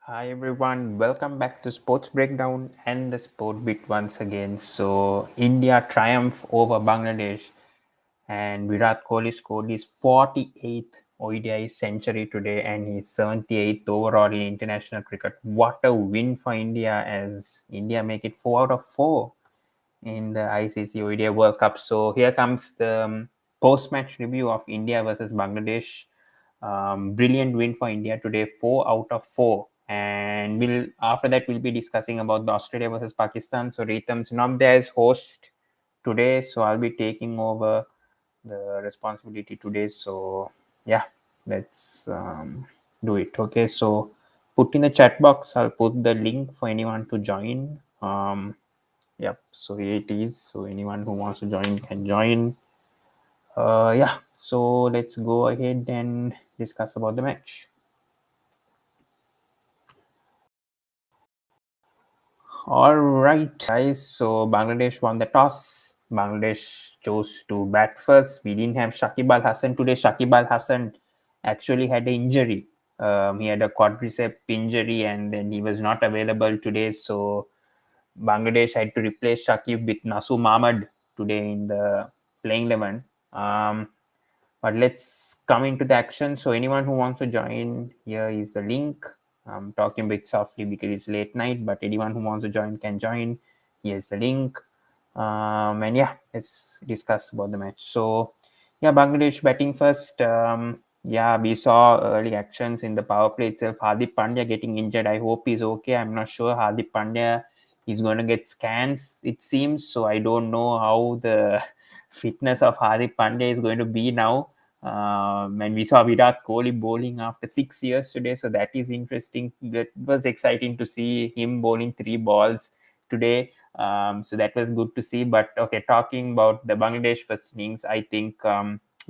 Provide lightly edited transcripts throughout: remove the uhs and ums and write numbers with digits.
Hi everyone, welcome back to Sports Breakdown and the Sport Bit once again. So, India triumph over Bangladesh, and Virat Kohli scored his 48th ODI century today and his 78th overall in international cricket. What a win for India, as India make it 4 out of 4 in the ICC ODI World Cup. So, here comes the post-match review of India versus Bangladesh. Brilliant win for India today, 4 out of 4. And after that we'll be discussing about the Australia versus Pakistan. So Ritam's not there as host today, so I'll be taking over the responsibility today. So yeah, let's do it. Okay, so put in the chat box. I'll put the link for anyone to join. Yep. So here it is. So anyone who wants to join can join. Yeah. So let's go ahead and discuss about the match. All right, guys. So Bangladesh won the toss. Bangladesh chose to bat first. We didn't have Shakib Al Hasan today. Shakib Al Hasan actually had an injury. He had a quadricep injury, and then he was not available today. So Bangladesh had to replace Shakib with Nasu Mahmad today in the playing 11. But let's come into the action. So anyone who wants to join, here is the link. I'm talking a bit softly because it's late night, but anyone who wants to join can join. Here's the link. And yeah, let's discuss about the match. So yeah, Bangladesh batting first. Yeah, we saw early actions in the power play itself. Hardik Pandya getting injured. I hope he's okay. I'm not sure. Hardik Pandya is going to get scans, it seems. So I don't know how the fitness of Hardik Pandya is going to be now. And we saw Virat Kohli bowling after 6 years today, so that is interesting. That was exciting to see him bowling 3 balls today. So that was good to see. But okay, talking about the Bangladesh first innings, I think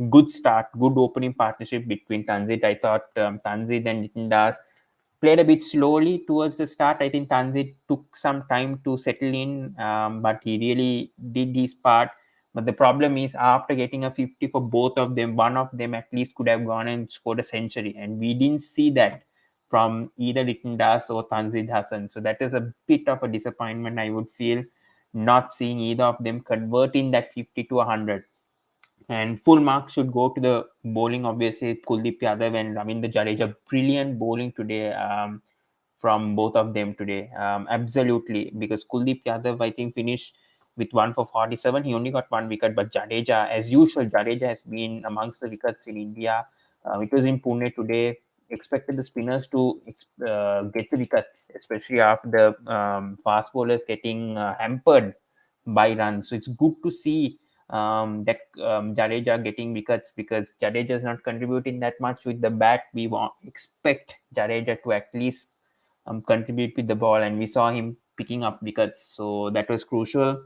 good start, good opening partnership between Tanzit. I thought Tanzit and Nitindas played a bit slowly towards the start. I think Tanzit took some time to settle in, but he really did his part. But the problem is, after getting a 50 for both of them, one of them at least could have gone and scored a century. And we didn't see that from either Ritindas or Tanzid Hassan. So that is a bit of a disappointment, I would feel, not seeing either of them converting that 50 to 100. And full marks should go to the bowling, obviously, Kuldeep Yadav and Ravindra Jadeja. Brilliant bowling today from both of them today. Absolutely, because Kuldeep Yadav, I think, finished with 1 for 47. He only got 1 wicket, but Jadeja, as usual, Jadeja has been amongst the wickets in India. It was in Pune today. Expected the spinners to get the wickets, especially after the fast bowlers getting hampered by runs. So it's good to see that Jadeja getting wickets, because Jadeja is not contributing that much with the bat. We expect Jadeja to at least contribute with the ball, and we saw him picking up wickets. So that was crucial.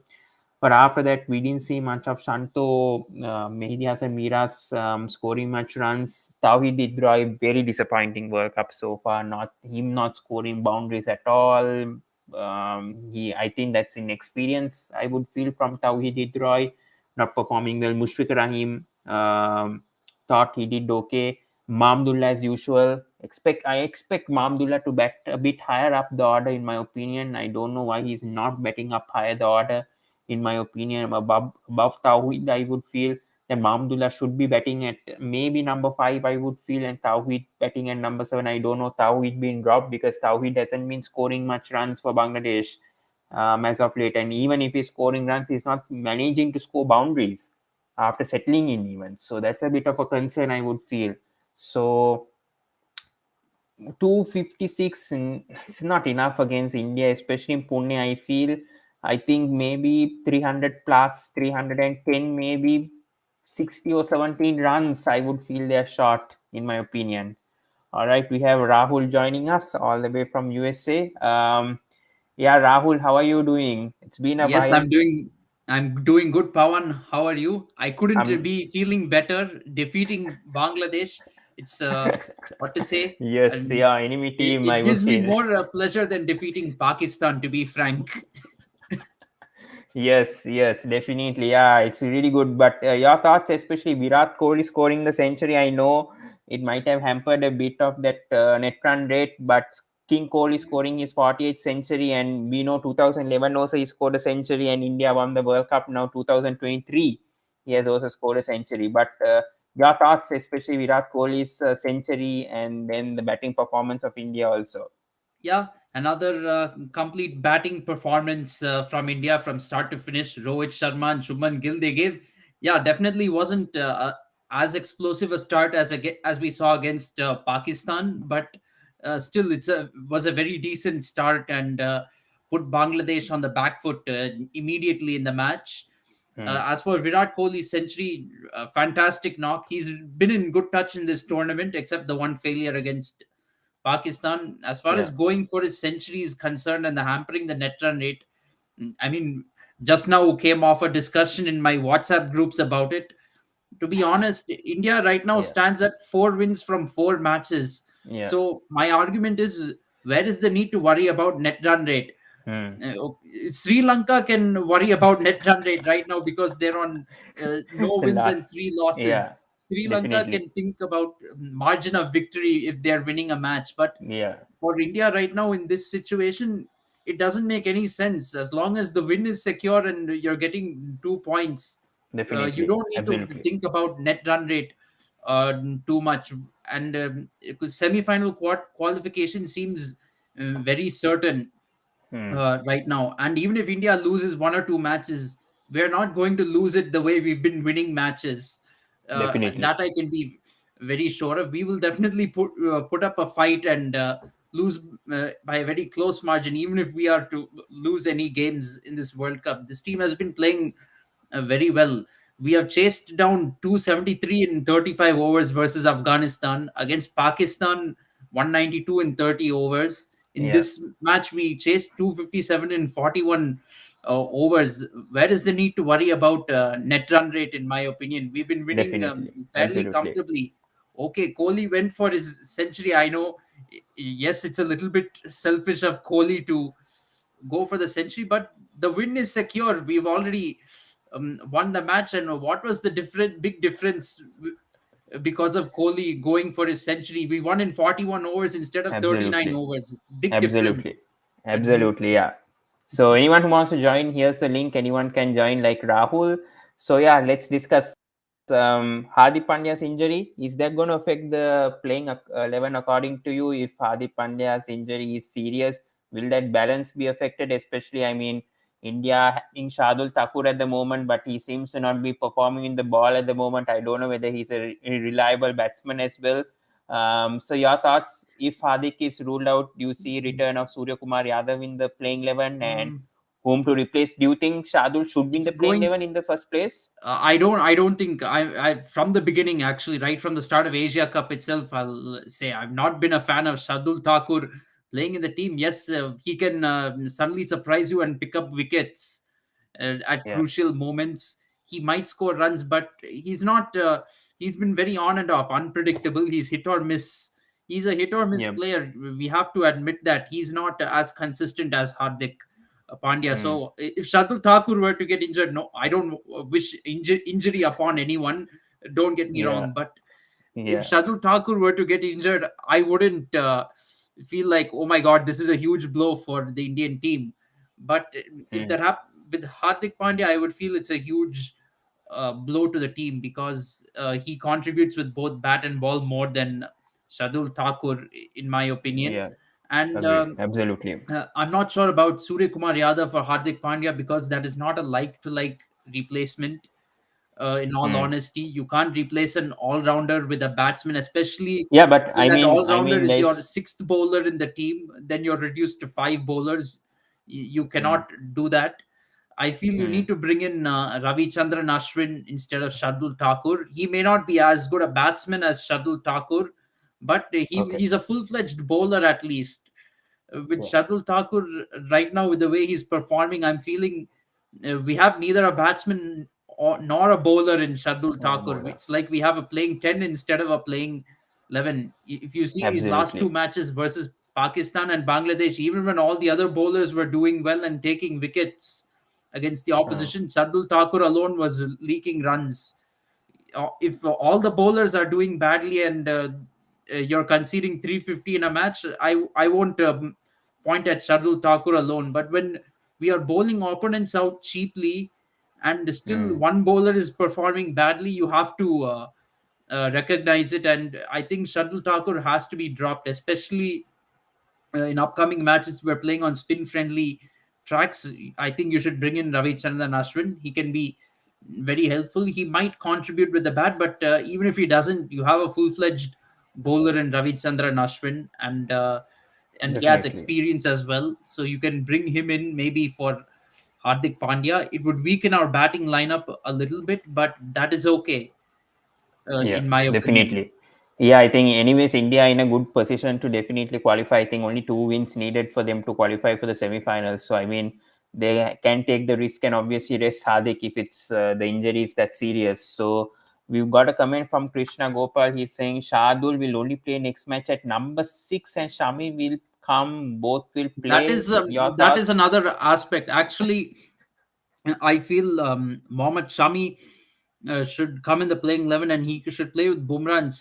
But after that, we didn't see much of Shanto, Mehdi Hassan Mira's scoring much runs. Tawhid Idroi, very disappointing World Cup so far. Not scoring boundaries at all. I think that's inexperience, I would feel, from Tawhid Idroi, not performing well. Mushfiq Rahim thought he did okay. Mamdullah, as usual. I expect Mamdullah to bat a bit higher up the order, in my opinion. I don't know why he's not batting up higher the order. In my opinion, above Tawhid, I would feel that Mamdullah should be batting at maybe number 5, I would feel, and Tawhid batting at number 7. I don't know Tawhid being dropped, because Tawhid hasn't been scoring much runs for Bangladesh as of late. And even if he's scoring runs, he's not managing to score boundaries after settling in even. So that's a bit of a concern, I would feel. So 256 is not enough against India, especially in Pune, I feel. I think maybe 300 plus, 310, maybe 60 or 17 runs, I would feel they're short, in my opinion. All right, we have Rahul joining us all the way from USA. Yeah, Rahul, how are you doing? It's been a Yes, while. I'm doing good, Pawan. How are you? I couldn't Um, be feeling better defeating Bangladesh. It's what to say, yes, and yeah, enemy it, team, I it would gives me feel. more pleasure than defeating Pakistan, to be frank. Yes, definitely. Yeah, it's really good. But your thoughts, especially Virat Kohli scoring the century, I know it might have hampered a bit of that net run rate, but King Kohli scoring his 48th century, and we know 2011 also he scored a century, and India won the World Cup. Now 2023, he has also scored a century. But your thoughts, especially Virat Kohli's century, and then the batting performance of India also. Yeah, another complete batting performance from India from start to finish. Rohit Sharma and Shubman Gill they gave, yeah, definitely wasn't as explosive a start as we saw against Pakistan, but still it's a was a very decent start and put Bangladesh on the back foot immediately in the match. Hmm. As for Virat Kohli's century, fantastic knock. He's been in good touch in this tournament, except the one failure against Pakistan. As far Yeah, as going for his century is concerned and the hampering the net run rate, I mean, just now came off a discussion in my WhatsApp groups about it. To be honest, India right now yeah, stands at 4 wins from 4 matches. yeah. So my argument is, where is the need to worry about net run rate? Hmm. Sri Lanka can worry about net run rate right now because they're on no The wins and last, 3 losses. yeah, Sri Lanka definitely, can think about margin of victory if they're winning a match. But yeah, for India right now in this situation, it doesn't make any sense. As long as the win is secure and you're getting 2 points, you definitely, don't need to absolutely. think about net run rate uh, too much. And semi-final qualification seems very certain Hmm. right now. And even if India loses 1 or 2 matches, we're not going to lose it the way we've been winning matches. Definitely. That I can be very sure of. We will definitely put up a fight and lose by a very close margin, even if we are to lose any games in this World Cup. This team has been playing very well. We have chased down 273 in 35 overs versus Afghanistan. Against Pakistan, 192 in 30 overs. In Yeah, this match, we chased 257 in 41 overs. Where is the need to worry about net run rate, in my opinion? We've been winning definitely, fairly absolutely. comfortably. Okay, Kohli went for his century. I know, yes, it's a little bit selfish of Kohli to go for the century, but the win is secure. We've already won the match. And what was the big difference because of Kohli going for his century? We won in 41 overs instead of 39 Absolutely. overs. Big difference. Absolutely. And Absolutely. Yeah. So anyone who wants to join, here's the link. Anyone can join, like Rahul. So yeah, let's discuss Hardik Pandya's injury. Is that going to affect the playing 11 according to you? If Hardik Pandya's injury is serious, will that balance be affected? Especially, I mean, India having Shardul Thakur at the moment, but he seems to not be performing in the ball at the moment. I don't know whether he's a reliable batsman as well. So your thoughts, if Hardik is ruled out, do you see return of Surya Kumar Yadav in the playing 11, and um, whom to replace? Do you think Shardul should be in it's the playing going 11 in the first place? I don't think I from the beginning, actually, right from the start of Asia Cup itself, I'll say I've not been a fan of Shardul Thakur playing in the team. Yes, he can suddenly surprise you and pick up wickets at Yeah. crucial moments. He might score runs, but he's not. He's been very on and off, unpredictable. He's hit or miss. He's a hit or miss Yeah. player. We have to admit that he's not as consistent as Hardik Pandya. Hmm. So if Shardul Thakur were to get injured, no, I don't wish injury upon anyone. Don't get me Yeah. wrong, but if Yeah. Shardul Thakur were to get injured, I wouldn't feel like, oh my god, this is a huge blow for the Indian team. But if Hmm. that happened with Hardik Pandya, I would feel it's a huge blow to the team because he contributes with both bat and ball more than Shardul Thakur, in my opinion. Yeah. And Agree. Absolutely. I'm not sure about Surya Kumar Yadav or Hardik Pandya because that is not a like to like replacement. In all Hmm. honesty, you can't replace an all rounder with a batsman, especially Yeah, but when that all I rounder mean, is your there's sixth bowler in the team. Then you're reduced to five bowlers. You hmm. cannot do that. I feel you Hmm. need to bring in Ravi Chandran Ashwin instead of Shardul Thakur. He may not be as good a batsman as Shardul Thakur, but Okay. he's a full fledged bowler at least. With Yeah. Shardul Thakur right now, with the way he's performing, I'm feeling we have neither a batsman nor a bowler in Shardul Or a Thakur. bowler. It's like we have a playing 10 instead of a playing 11. If you see these last two Absolutely. matches versus Pakistan and Bangladesh, even when all the other bowlers were doing well and taking wickets against the Oh. opposition, Shardul Thakur alone was leaking runs. If all the bowlers are doing badly and you're conceding 350 in a match, I won't point at Shardul Thakur alone. But when we are bowling opponents out cheaply, and still Mm. one bowler is performing badly, you have to recognize it. And I think Shardul Thakur has to be dropped, especially in upcoming matches. We're playing on spin friendly tracks. I think you should bring in Ravichandran Ashwin. He can be very helpful. He might contribute with the bat, but even if he doesn't, you have a full fledged bowler in Ravichandran Ashwin, and he has Definitely. experience as well. So you can bring him in maybe for Hardik Pandya. It would weaken our batting lineup a little bit, but that is okay, Yeah, in my opinion. definitely. Yeah, I think anyways India in a good position to definitely qualify. I think only 2 wins needed for them to qualify for the semi-finals. So I mean, they can take the risk and obviously rest Hardik if it's the injury is that serious. So we've got a comment from Krishna Gopal. He's saying Shardul will only play next match at number 6 and Shami will come. Both will That play. is Your that is thoughts? another aspect. Actually, I feel Mohammad Shami should come in the playing 11, and he should play with Bumrah and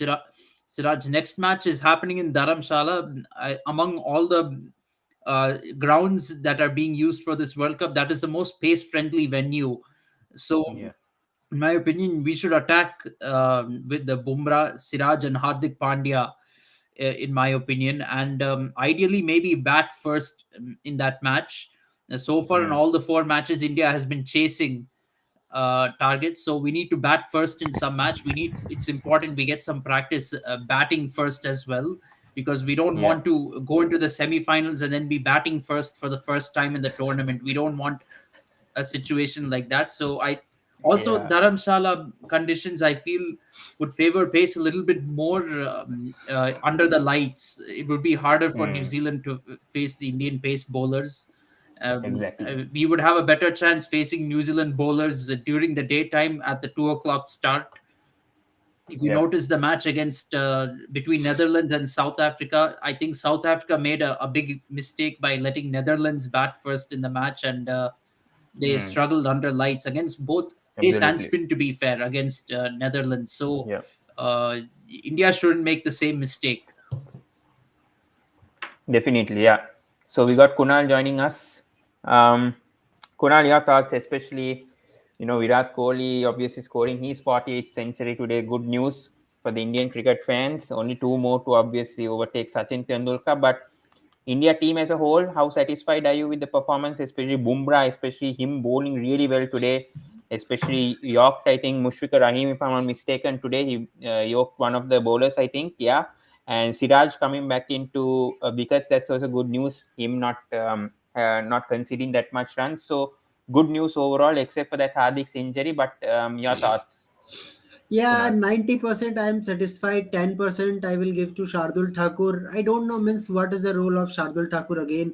Siraj. Next match is happening in Dharamshala. Among all the grounds that are being used for this World Cup, that is the most pace friendly venue. So, Yeah. in my opinion, we should attack with the Bumrah, Siraj, and Hardik Pandya. In my opinion, and ideally maybe bat first in that match. So far, in Mm. all the four matches, India has been chasing targets. So we need to bat first in some match. It's important we get some practice batting first as well, because we don't Yeah. want to go into the semi-finals and then be batting first for the first time in the tournament. We don't want a situation like that. So I also, Yeah. Dharamshala conditions, I feel, would favor pace a little bit more under the lights. It would be harder for New Mm. Zealand to face the Indian pace bowlers. Exactly. We would have a better chance facing New Zealand bowlers during the daytime at the 2 o'clock start. If you Yeah. notice the match against between Netherlands and South Africa, I think South Africa made a big mistake by letting Netherlands bat first in the match, and they Mm. struggled under lights against both pace and Absolutely. spin, to be fair, against Netherlands. So Yeah. uh, India shouldn't make the same mistake. Definitely, yeah. So we got Kunal joining us. Um, Kunal, your thoughts, especially, Virat Kohli obviously scoring his 48th century today. Good news for the Indian cricket fans. Only two more to obviously overtake Sachin Tendulkar. But India team as a whole, how satisfied are you with the performance, especially Bumrah, especially him bowling really well today, especially York, I think Mushfiqur Rahim, if I'm not mistaken, today he yoked one of the bowlers, I think, yeah. And Siraj coming back into because that's also good news, him not conceding that much run. So good news overall, except for that Hardik's injury. But your thoughts, Yeah, Kunal? 90% I am satisfied. 10% I will give to Shardul Thakur. I don't know means what is the role of Shardul Thakur again,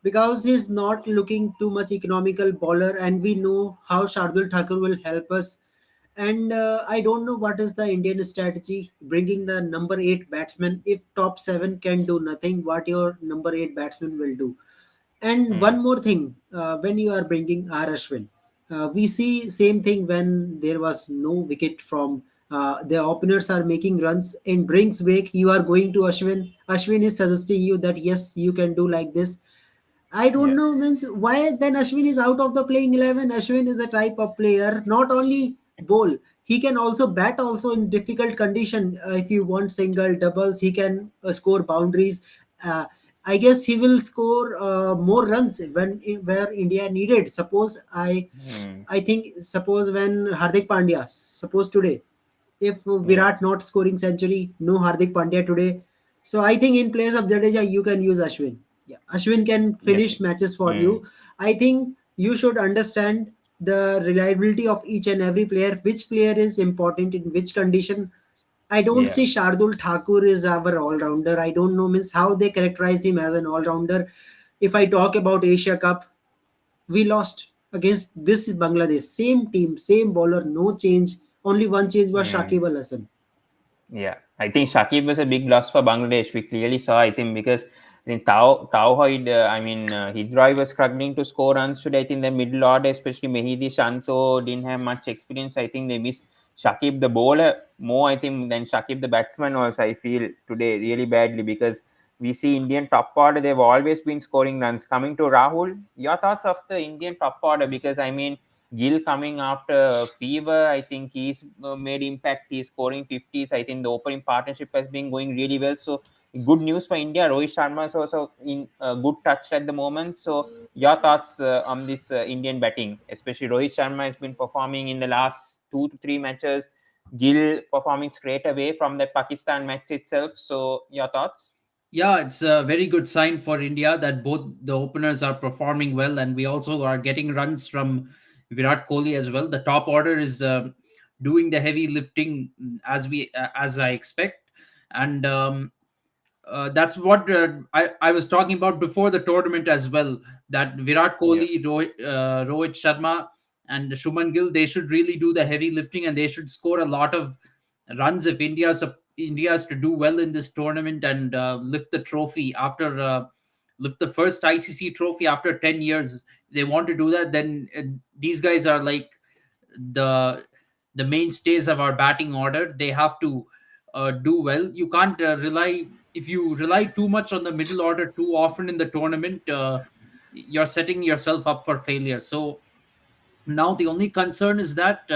because he's not looking too much economical bowler, and we know how Shardul Thakur will help us. And I don't know what is the Indian strategy bringing the number 8 batsman. If top 7 can do nothing, what your number 8 batsman will do. And Hmm. one more thing, when you are bringing R. Ashwin, we see same thing when there was no wicket from the openers are making runs in drinks break. You are going to Ashwin. Ashwin is suggesting you that yes, you can do like this. I don't Yeah. know means why then Ashwin is out of the playing 11. Ashwin is a type of player, not only bowl, he can also bat also in difficult condition. If you want single, doubles, he can score boundaries. Uh, I guess he will score more runs when where India needed. Hmm. I think suppose when Hardik Pandya, suppose today, if Yeah. Virat not scoring century, no Hardik Pandya today. So I think in place of Jadeja, you can use Ashwin. Yeah, Ashwin can finish Definitely. matches for Hmm. you. I think you should understand the reliability of each and every player, which player is important in which condition. I don't Yeah. see Shardul Thakur is our all-rounder. I don't know means how they characterize him as an all-rounder. If I talk about Asia Cup, we lost against this Bangladesh. Same team, same bowler, no change. Only one change was Hmm. Shakib Al Hasan. Yeah, I think Shakib was a big loss for Bangladesh. We clearly saw, I think, because think Tauhoid, Hidroy was struggling to score runs today. I think the middle order, especially Mehidi Shanto, didn't have much experience. I think they missed Shakib the bowler more, I think, than Shakib the batsman also, I feel, today really badly, because we see Indian top order, they've always been scoring runs. Coming to Rahul, your thoughts of the Indian top order? Because, I mean, Gill coming after fever, I think he's made impact. He's scoring 50s. I think the opening partnership has been going really well. So, good news for India. Rohit Sharma is also in good touch at the moment. So, your thoughts on this Indian batting, especially Rohit Sharma has been performing in the last 2 to 3 matches. Gill performing straight away from the Pakistan match itself. So, your thoughts? Yeah, it's a very good sign for India that both the openers are performing well, and we also are getting runs from Virat Kohli as well. The top order is doing the heavy lifting, as I expect, and that's what I was talking about before the tournament as well. That Virat Yeah. Kohli, Rohit Sharma, and Shubman Gill, they should really do the heavy lifting, and they should score a lot of runs if India's to do well in this tournament and lift the trophy after lift the first ICC trophy after 10 years. They want to do that. Then these guys are like the the mainstays of our batting order. They have to do well. You can't rely if you rely too much on the middle order too often in the tournament. You're setting yourself up for failure. So now the only concern is that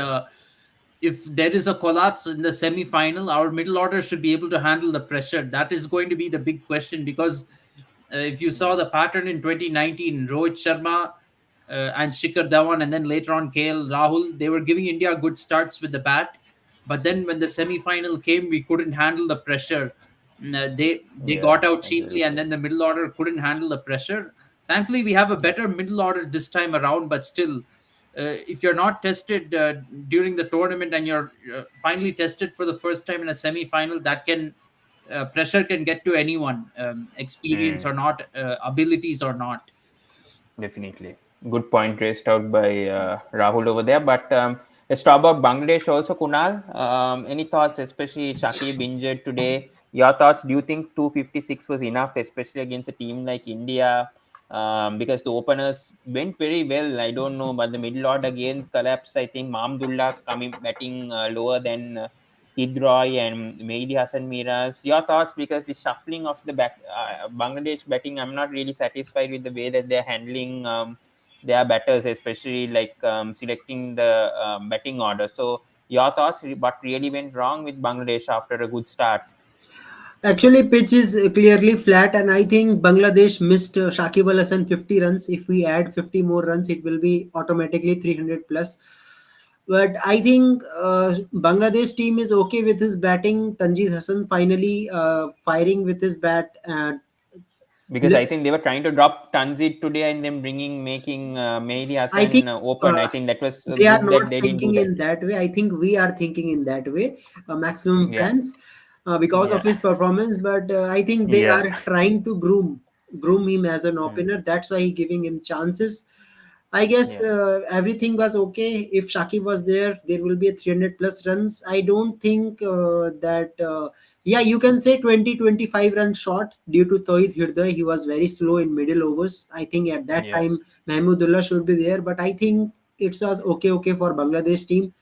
if there is a collapse in the semi-final, our middle order should be able to handle the pressure. That is going to be the big question, because if you saw the pattern in 2019, Rohit Sharma and Shikhar Dhawan, and then later on KL Rahul, they were giving India good starts with the bat. But then when the semi-final came, we couldn't handle the pressure. They Yeah, got out cheaply, and absolutely. then the middle order couldn't handle the pressure. Thankfully, we have a Yeah. better middle order this time around, but still, if you're not tested during the tournament and you're finally tested for the first time in a semi-final, that can pressure can get to anyone, experience Mm. or not, abilities or not. Definitely. Good point raised out by Rahul over there. But let's talk about Bangladesh also, Kunal. Any thoughts, especially Shakib injured today? Your thoughts? Do you think 256 was enough, especially against a team like India? Because the openers went very well. I don't know, but the middle order again collapsed. I think Mahmudullah coming batting lower than Hidroy and Mehdi Hassan Miraz. Your thoughts? Because the shuffling of the Bangladesh batting, I'm not really satisfied with the way that they're handling their batters, especially like selecting the batting order. So, your thoughts? What really went wrong with Bangladesh after a good start? Actually, pitch is clearly flat, and I think Bangladesh missed Shakib Al Hasan 50 runs. If we add 50 more runs, it will be automatically 300 plus. But I think Bangladesh team is okay with his batting. Tanjeed Hassan finally firing with his bat. Because I think they were trying to drop Tanzit today and then making Mehdi I think Hassan open. uh, I think that was they are good not that they didn't do thinking that. in that way. I think we are thinking in that way, maximum Yeah. fans, because of Yeah. his performance. But I think they Yeah. are trying to groom him as an Mm. opener. That's why he giving him chances. I guess Yeah. everything was okay. If Shakib was there, there will be a 300 plus runs. I don't think that. Yeah, you can say 20-25 run short due to Tohid Hirday. He was very slow in middle overs. I think at that Yeah. time Mahmudullah should be there, but I think it was okay for Bangladesh team.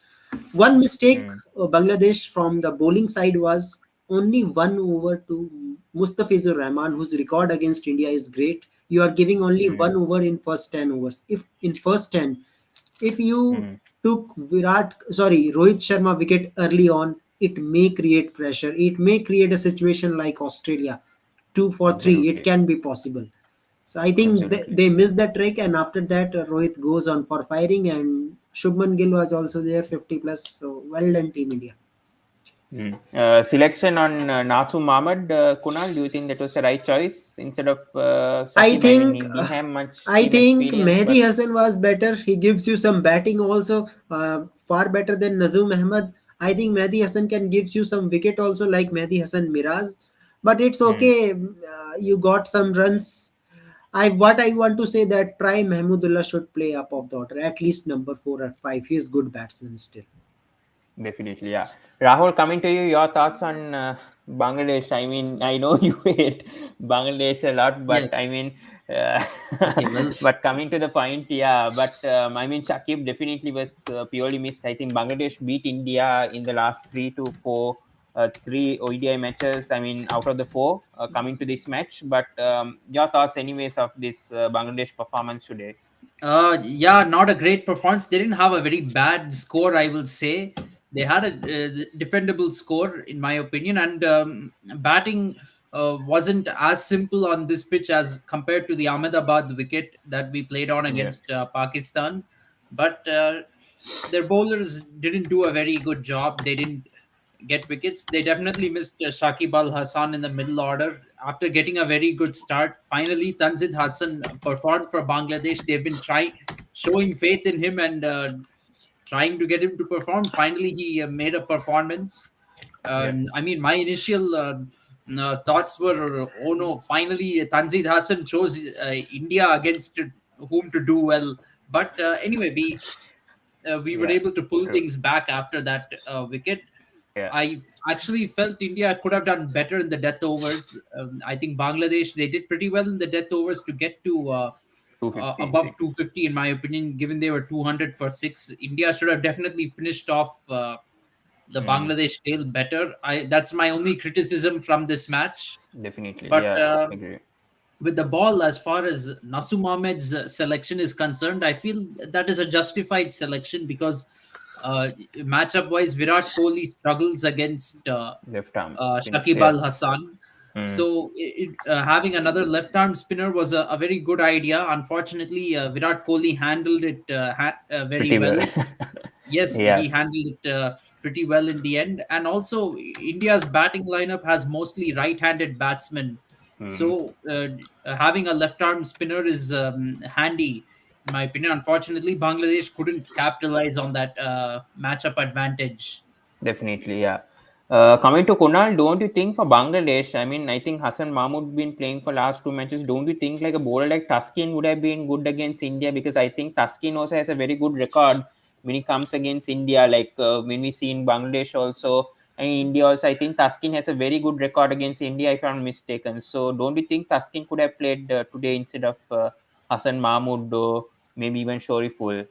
One mistake Mm. Bangladesh from the bowling side was only one over to Mustafizur Rahman, whose record against India is great. You are giving only Mm. one over in first 10 overs. If in first 10, if you Mm. took Rohit Sharma wicket early on, it may create pressure. It may create a situation like Australia, 2 for 3. It Absolutely. can be possible. So I think Absolutely. they missed the trick, and after that, Rohit goes on for firing, and Shubman Gill was also there, 50 plus. So well done, Team India. Mm. Selection on Nasu Mahmad, Kunal, do you think that was the right choice instead of I Shakib? I mean, think he didn't have much I team think experience, Mehdi but Hassan was better. He gives you some batting also, far better than Nazum Ahmed. I think Mehdi Hassan can gives you some wicket also like Mehdi Hassan Miraz. But it's mm, okay. You got some runs. I want to say that try Mahmudullah should play up of the order, at least number 4 or 5. He's good batsman still. definitely, yeah. Rahul, coming to you, your thoughts on Bangladesh. I mean, I know you hate Bangladesh a lot, but I Yes. mean, uh, Okay. Well, but coming to the point, yeah. But I mean, Shakib definitely was purely missed. I think Bangladesh beat India in the last 3 to 4, three ODI matches. I mean, out of the four coming to this match. But your thoughts, anyways, of this Bangladesh performance today? yeah, not a great performance. They didn't have a very bad score, I will say. They had a defendable score, in my opinion, and batting wasn't as simple on this pitch as compared to the Ahmedabad wicket that we played on Yeah, against Pakistan. But their bowlers didn't do a very good job. They didn't get wickets. They definitely missed Shakib Al Hassan in the middle order. After getting a very good start, finally Tanzid Hassan performed for Bangladesh. They've been trying, showing faith in him and trying to get him to perform. Finally, he made a performance. yeah, I mean, my initial thoughts were, oh no, finally Tanzid Hassan chose India against whom to do well. But anyway, we were yeah. able to pull True. things back after that wicket. Yeah, I actually felt India could have done better in the death overs. I think Bangladesh, they did pretty well in the death overs to get to 250 above six. 250 in my opinion. Given they were 200 for six, India should have definitely finished off the Mm, Bangladesh tail better. I That's my only criticism from this match. definitely. But Yeah, agree. with the ball, as far as Nasu Mohammed's selection is concerned, I feel that is a justified selection because matchup wise, Virat Kohli struggles against Left arm spinners. Shakib Yeah. Al Hassan. Mm, So having another left arm spinner was a very good idea. Unfortunately, Virat Kohli handled it very pretty well. well. Yes, Yeah. he handled it pretty well in the end. And also, India's batting lineup has mostly right-handed batsmen, Mm, so having a left-arm spinner is handy, in my opinion. Unfortunately, Bangladesh couldn't capitalize on that matchup advantage. definitely. Yeah. Coming to Kunal, don't you think for Bangladesh? I mean, I think Hassan Mahmood been playing for last two matches. Don't you think like a bowler like Tuskin would have been good against India? Because I think Tuskin also has a very good record when he comes against India. Like when we see in Bangladesh also and India also, I think Tuskin has a very good record against India if I'm not mistaken. So don't you think Tuskin could have played today instead of Hassan Mahmood or maybe even Shoriful?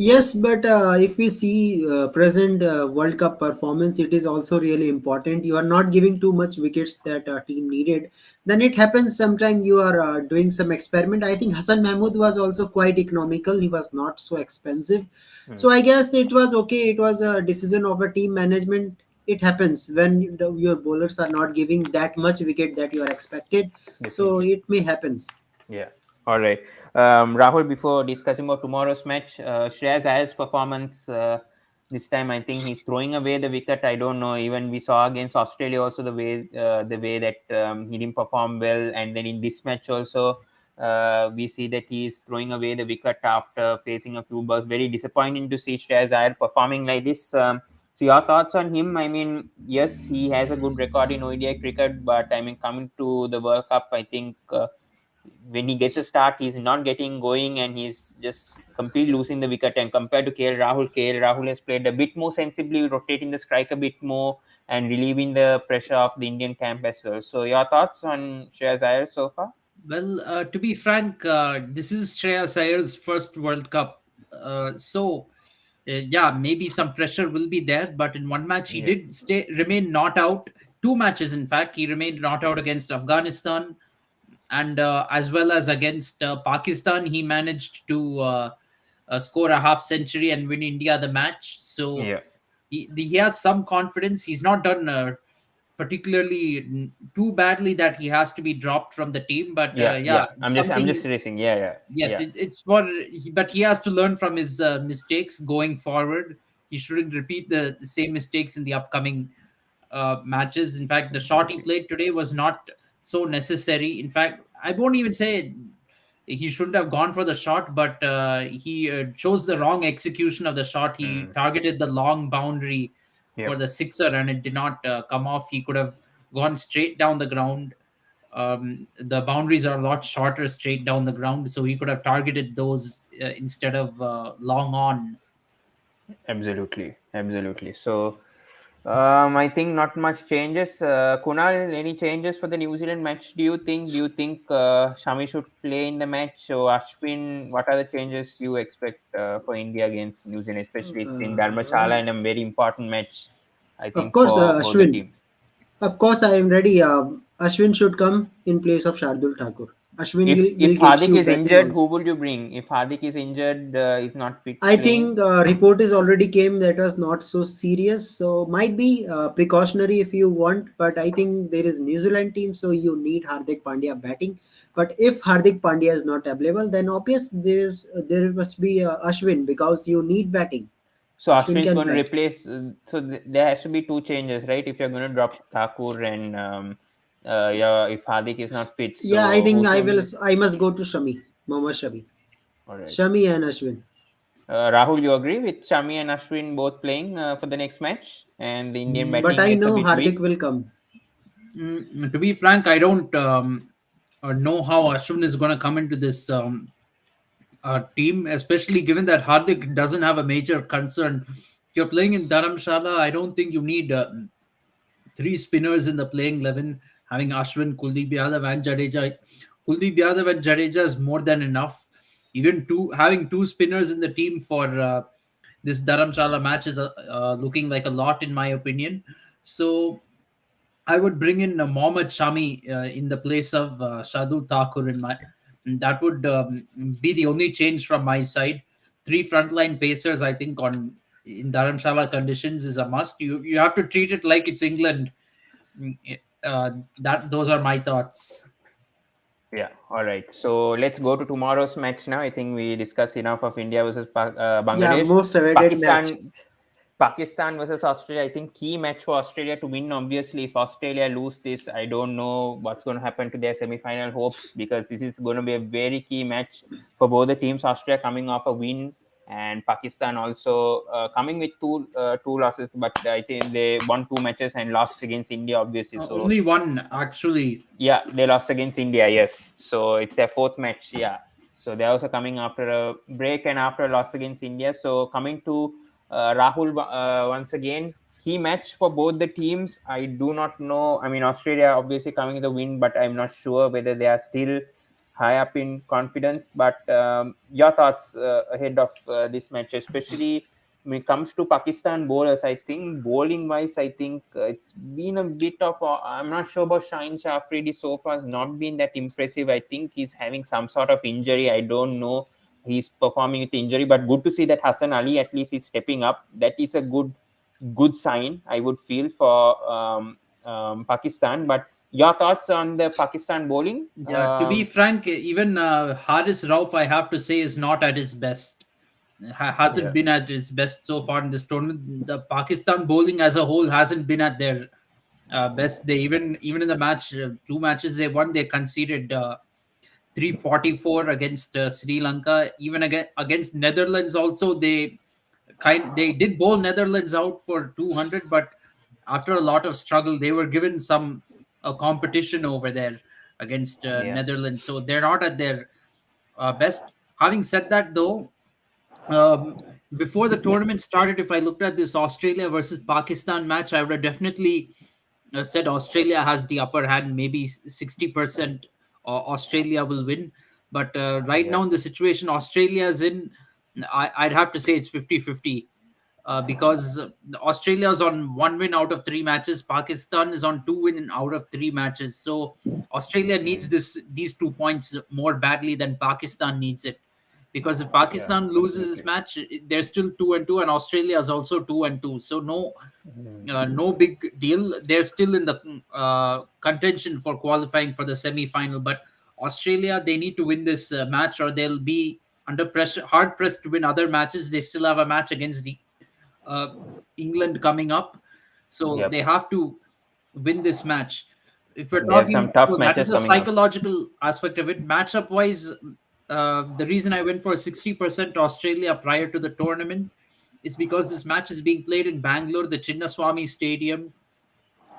Yes, but if we see present World Cup performance, it is also really important. You are not giving too much wickets that team needed. Then it happens sometime you are doing some experiment. I think Hassan Mahmood was also quite economical. He was not so expensive. Hmm, So I guess it was okay. It was a decision of a team management. It happens when your bowlers are not giving that much wicket that you are expected. So definitely. it may happens. Yeah. All right. Rahul, before discussing about tomorrow's match, Shreyas Iyer's performance this time, I think he's throwing away the wicket. I don't know. Even we saw against Australia also the way that he didn't perform well, and then in this match also, we see that he's throwing away the wicket after facing a few balls. Very disappointing to see Shreyas Iyer performing like this. So your thoughts on him? I mean, yes, he has a good record in ODI cricket, but I mean, coming to the World Cup, I think. When he gets a start, he's not getting going and he's just completely losing the wicket. And compared to KL Rahul has played a bit more sensibly, rotating the strike a bit more and relieving the pressure of the Indian camp as well. So, your thoughts on Shreyas Iyer so far? Well, to be frank, this is Shreya Sayer's first World Cup. Yeah, maybe some pressure will be there, but in one match he Yeah, did remain not out. Two matches, in fact, he remained not out against Afghanistan, and as well as against Pakistan, he managed to score a half century and win India the match. So yeah, he has some confidence. He's not done particularly too badly that he has to be dropped from the team, but yeah, yeah, yeah. I'm something. just racing. Yeah, yeah, Yes, yeah. it's for, but he has to learn from his mistakes going forward. He shouldn't repeat the same mistakes in the upcoming matches. In fact, the shot he Absolutely. played today was not so necessary. In fact, I won't even say he shouldn't have gone for the shot, but he chose the wrong execution of the shot. He Mm, targeted the long boundary for yep, the sixer, and it did not come off. He could have gone straight down the ground. The boundaries are a lot shorter straight down the ground, so he could have targeted those instead of long on. absolutely, absolutely. So, I think not much changes. Kunal, any changes for the New Zealand match? Do you think? Shami should play in the match? So Ashwin, what are the changes you expect for India against New Zealand? Especially it's in Uh, Dharmshala and a very important match, I of think, course, for both the Ashwin. teams. Of course, I am ready. Ashwin should come in place of Shardul Thakur. Ashwin will If gives Hardik you is batting injured, also. who would you bring? If Hardik is injured, is not fit I playing. think report is already came that was not so serious, so might be precautionary if you want. But I think there is New Zealand team, so you need Hardik Pandya batting. But if Hardik Pandya is not available, then obvious there must be Ashwin because you need batting. So Ashwin Ashwin's can going to bat. replace. There has to be two changes, right? If you're going to drop Thakur and yeah, if Hardik is not fit, Yeah, I so think who's I going to will. be? I must go to Shami, Mohammad Shami, All right. Shami and Ashwin. Rahul, you agree with Shami and Ashwin both playing for the next match, and the Indian But batting I gets a know bit Hardik weak? will come. To be frank, I don't know how Ashwin is going to come into this team, especially given that Hardik doesn't have a major concern. If you're playing in Dharamshala, I don't think you need three spinners in the playing 11, having Ashwin, Kuldeep Yadav, and Jadeja. Kuldeep Yadav and Jadeja is more than enough. Even having two spinners in the team for this Dharamshala match is looking like a lot, in my opinion. So I would bring in Mohammad Shami in the place of Shadul Thakur. That would be the only change from my side. Three frontline pacers, I think, on in Dharamshala conditions is a must. You have to treat it like it's England. Mm, that those are my thoughts. Yeah. All right. So let's go to tomorrow's match now. I think we discussed enough of India versus Yeah, Bangladesh. most awaited match. Pakistan versus Australia. I think key match for Australia to win. Obviously, if Australia lose this, I don't know what's going to happen to their semi-final hopes, because this is going to be a very key match for both the teams. Australia coming off a win, and Pakistan also coming with two losses, but I think they won two matches and lost against India. Obviously, so Only one, actually. yeah, they lost against India. Yes, so it's their fourth match. Yeah, so they're also coming after a break and after a loss against India. So coming to Rahul once again, key match for both the teams. I do not know. I mean, Australia obviously coming with the win, but I'm not sure whether they are still high up in confidence. But your thoughts ahead of this match, especially when it comes to Pakistan bowlers. I think bowling wise, I think it's been a bit of. I'm not sure about Shaheen Shah Afridi so far. Has not been that impressive. I think he's having some sort of injury. I don't know. He's performing with injury, but good to see that Hassan Ali at least is stepping up. That is a good sign, I would feel, for Pakistan. But your thoughts on the Pakistan bowling? Yeah, to be frank, even Haris Rauf, I have to say, is not at his best. Hasn't Yeah, been at his best so far in this tournament. The Pakistan bowling as a whole hasn't been at their best. They even in the match, two matches they won, they conceded 344 against Sri Lanka. Even against Netherlands, also they did bowl Netherlands out for 200, but after a lot of struggle, they were given some competition over there against yeah, Netherlands. So they're not at their best. Having said that, though, before the tournament started, if I looked at this Australia versus Pakistan match, I would have definitely said Australia has the upper hand. Maybe 60% Australia will win. But right yeah, now, in the situation Australia is in, I'd have to say it's 50-50, because Australia is on one win out of three matches. Pakistan is on two win out of three matches. So Australia needs these 2 points more badly than Pakistan needs it. Because if yeah, Pakistan loses this absolutely. match, they're still 2-2, and Australia is also 2-2. So no big deal. They're still in the contention for qualifying for the semi-final. But Australia, they need to win this match, or they'll be under pressure, hard pressed to win other matches. They still have a match against the uh, England coming up, so Yep. they have to win this match. If we're They have some talking, tough so that matches is a coming up. psychological aspect of it. Matchup wise, the reason I went for 60% Australia prior to the tournament is because this match is being played in Bangalore, the Chinnaswamy Stadium,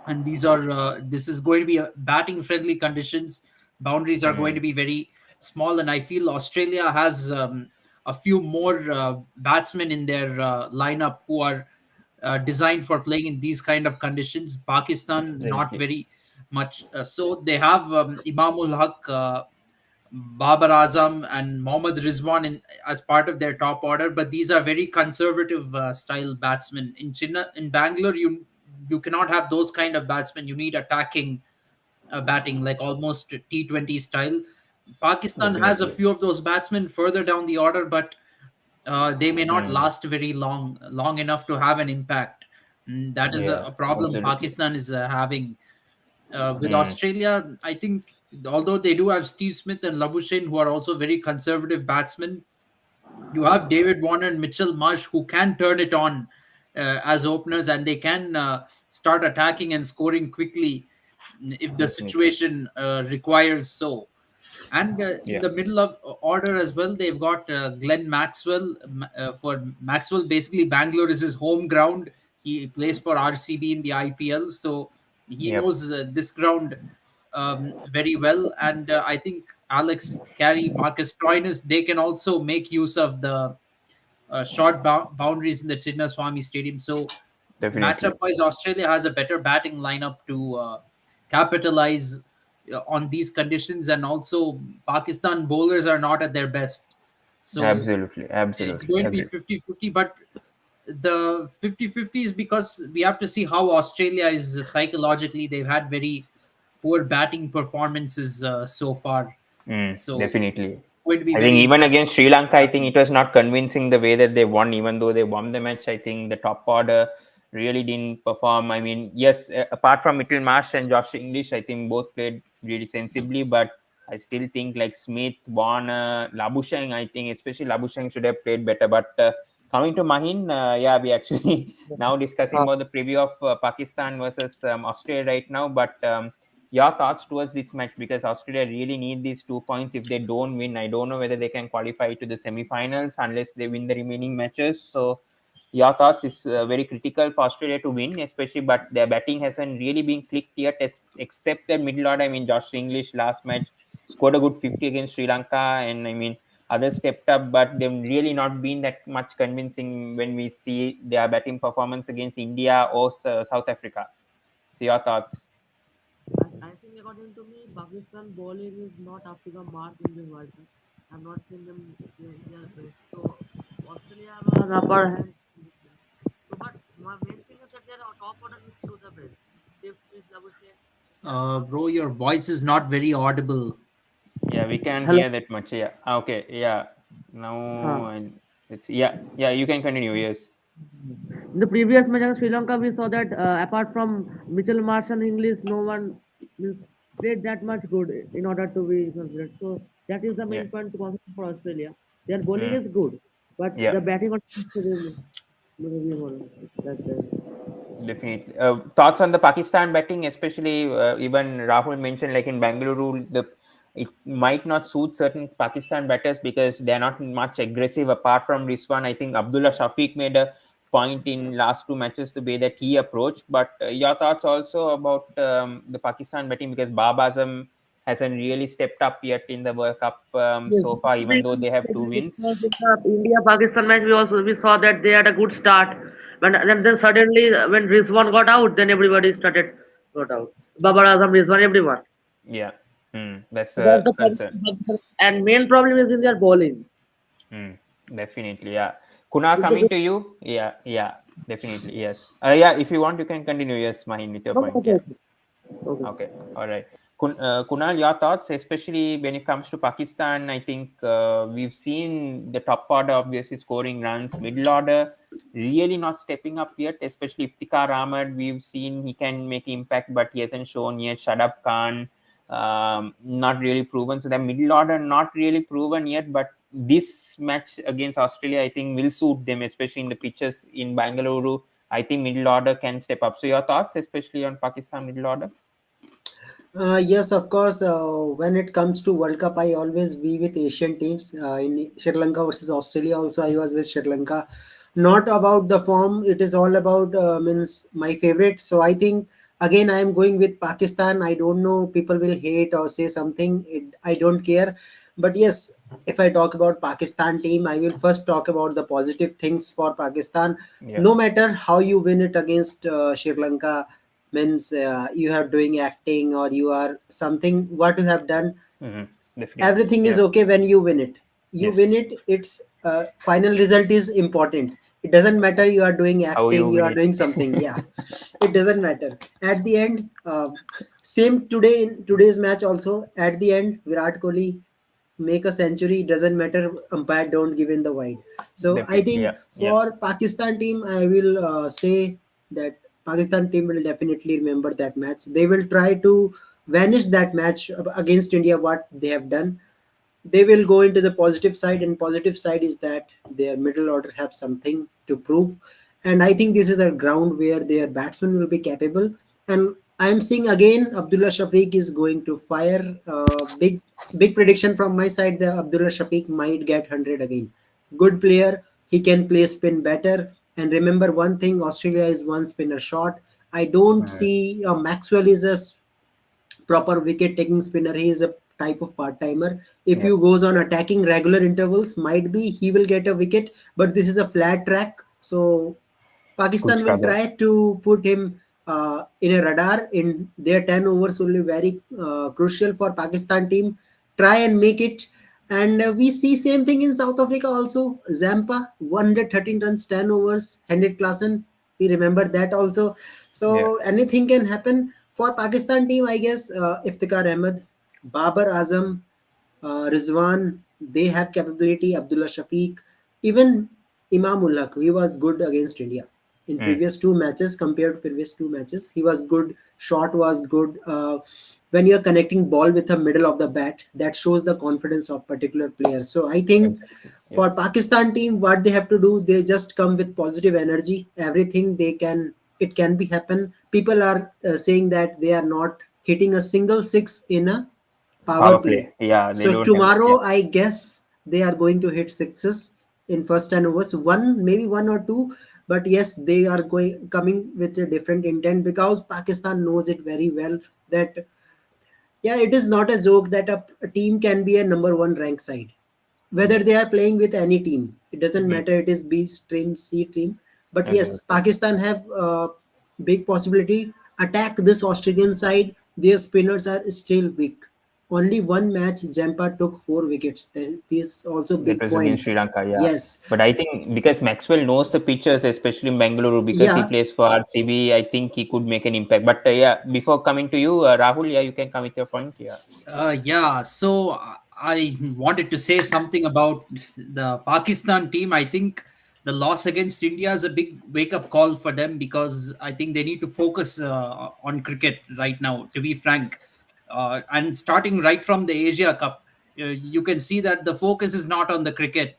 and this is going to be a batting friendly conditions. Boundaries are going to Mm. be very small, and I feel Australia has a few more batsmen in their lineup who are designed for playing in these kind of conditions. Pakistan not Absolutely. very much. So they have Imamul Haq, Babar Azam, and Mohammad Rizwan as part of their top order. But these are very conservative style batsmen. In Bangalore, you cannot have those kind of batsmen. You need attacking batting, like almost T20 style. Pakistan has a Definitely. few of those batsmen further down the order, but they may not Mm. last very long enough to have an impact. That is Yeah, a problem absolutely. Pakistan is having. With Mm. Australia, I think although they do have Steve Smith and Labuschagne, who are also very conservative batsmen, you have David Warner and Mitchell Marsh who can turn it on as openers, and they can start attacking and scoring quickly if the Definitely. situation requires so. And in Yeah. the middle of order as well, they've got Glenn Maxwell. For Maxwell, basically Bangalore is his home ground. He plays for RCB in the IPL, so he Yep. knows this ground very well. And I think Alex Carey, Marcus Stoinis, they can also make use of the short boundaries in the Chinnaswamy Stadium. So matchup Definitely. wise, Australia has a better batting lineup to capitalize on these conditions, and also Pakistan bowlers are not at their best. So Absolutely. it's Absolutely. going to be Agreed. 50-50, but the 50-50 is because we have to see how Australia is psychologically. They've had very poor batting performances so far. Mm, So definitely. going to be I think very even interesting. against Sri Lanka, I think it was not convincing the way that they won, even though they won the match. I think the top order really didn't perform. I mean, yes, apart from Mitchell Marsh and Josh English, I think both played really sensibly, but I still think like Smith, Warner, Labuschagne, I think especially Labuschagne should have played better. But coming to Mahin, yeah, we actually now discussing Uh, about the preview of Pakistan versus Australia right now, but your thoughts towards this match, because Australia really need these 2 points. If they don't win, I don't know whether they can qualify to the semi-finals unless they win the remaining matches. So your thoughts is very critical for Australia to win, especially, but their batting hasn't really been clicked yet, except their middle order. I mean, Josh English last match scored a good 50 against Sri Lanka, and I mean others stepped up, but they've really not been that much convincing when we see their batting performance against India or South Africa. So your thoughts? I think according to me, Pakistan bowling is not up to the mark in the World Cup. I've not seen them playing their best. So Australia have an upper hand in this match. So, but my main thing is that their top order is to the best. Steve Smith, Labuschagne. Bro, your voice is not very audible. Yeah, we can Hello. hear that much. Yeah. Okay. Yeah. Huh. Now, it's yeah. Yeah. You can continue. Yes. In the previous match against Sri Lanka, we saw that apart from Mitchell Marsh and English, no one means played that much good in order to be considered. So that is the Yeah. main point to consider for Australia. Their bowling Mm. is good, but Yeah. the batting on that's it. Definitely. Thoughts on the Pakistan batting, especially even Rahul mentioned, like in Bangalore, it might not suit certain Pakistan batters because they're not much aggressive. Apart from this one, I think Abdullah Shafiq made a point in last two matches the way that he approached. But your thoughts also about the Pakistan batting, because Baba Azam hasn't really stepped up yet in the World Cup Yes. so far, even though they have two wins. Because in the India Pakistan match, we saw that they had a good start. When then suddenly when Rizwan got out, then everybody started got out. Babar Azam, Rizwan, everyone. Yeah. That's So that's a the concern. problem. And main problem is in their bowling. Mm, definitely, yeah. Kunal, If they coming go, to you. Yeah, yeah, definitely, yes. Yeah, if you want, you can continue. Yes, Mahin, with your okay, point. okay, Yeah. okay. Okay. Okay. All right. Kunal, your thoughts, especially when it comes to Pakistan. I think we've seen the top order obviously scoring runs, middle order really not stepping up yet, especially Iftikhar Ahmed. We've seen he can make impact, but he hasn't shown yet. Shadab Khan, not really proven. So the middle order not really proven yet, but this match against Australia, I think, will suit them, especially in the pitches in Bangalore. I think middle order can step up. So your thoughts, especially on Pakistan middle order? Yes, of course. When it comes to World Cup, I always be with Asian teams. In Sri Lanka versus Australia, also I was with Sri Lanka. Not about the form; it is all about means my favorite. So I think again I am going with Pakistan. I don't know, people will hate or say something. I don't care, but yes. If I talk about Pakistan team, I will first talk about the positive things for Pakistan. Yeah. No matter how you win it against Sri Lanka, means you are doing acting or you are something what you have done, Hmm. Definitely. everything Yeah. is okay when you win it. You win Yes. it, its final result is important. It doesn't matter you are doing How you acting, you win are doing something. it. Yeah, it doesn't matter. At the end, same today in today's match also. At the end, Virat Kohli make a century. Doesn't matter. Umpire don't give in the wide. So I Definitely. think Yeah. Yeah. for Pakistan team, I will say that Pakistan team will definitely remember that match. They will try to vanish that match against India. What they have done, they will go into the positive side, and positive side is that their middle order have something to prove. And I think this is a ground where their batsmen will be capable. And I'm seeing again Abdullah Shafiq is going to fire. Big prediction from my side that Abdullah Shafiq might get 100 again. Good player, he can play spin better. And remember one thing, Australia is one spinner short. I don't Mhm. see Maxwell is a proper wicket taking spinner. He is a type of part timer. If Yeah. you goes on attacking regular intervals, might be he will get a wicket, but this is a flat track, so Could Pakistan will struggle. try to put him in a radar. In their 10 overs will be very crucial for Pakistan team. Try and make it. And we see same thing in South Africa also. Zampa, 113 runs, 10 overs, handed Klassen. We remember that also. Yeah. So anything can happen. For Pakistan team, I guess Iftikhar Ahmed, Babar Azam, Rizwan, they have capability. Abdullah Shafiq, even Imamullah, he was good against India in Mm. previous two matches. Compared to previous two matches, he was good. Shot was good. When you are connecting ball with the middle of the bat, that shows the confidence of particular players. So I think Exactly. Yeah. for Pakistan team, what they have to do, they just come with positive energy. Everything they can, it can be happen. People are saying that they are not hitting a single six in a power Power play. play. Yeah. They So don't have that. Yeah. tomorrow, I guess they are going to hit sixes in first 10 overs. One, maybe one or two, but yes, they are going coming with a different intent because Pakistan knows it very well that yeah, it is not a joke that a team can be a number one rank side, whether Yeah. they are playing with any team. It doesn't Mm. matter. It is B stream, C team. But yes, Absolutely. Pakistan have big possibility attack this Australian side. Their spinners are still weak. Only one match, Jampa took 4 wickets. This also That big was against point. Sri Lanka, yeah. Yes, But I think because Maxwell knows the pitches, especially in Bangalore, because he yeah. plays for RCB, I think he could make an impact. But yeah, before coming to you, Rahul, yeah, you can come with your point. Yeah. Yeah, so I wanted to say something about the Pakistan team. I think the loss against India is a big wake up call for them because I think they need to focus on cricket right now, to be frank. And starting right from the Asia Cup, you can see that the focus is not on the cricket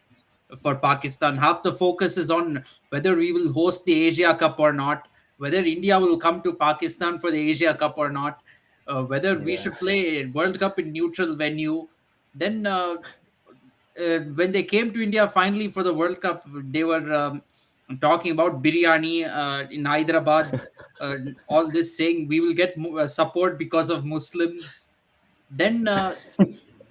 for Pakistan. Half the focus is on whether we will host the Asia Cup or not, whether India will come to Pakistan for the Asia Cup or not, whether we Yeah. should play World Cup in neutral venue. Then, when they came to India finally for the World Cup, they were talking about biryani in Hyderabad. All this saying we will get support because of Muslims. Then,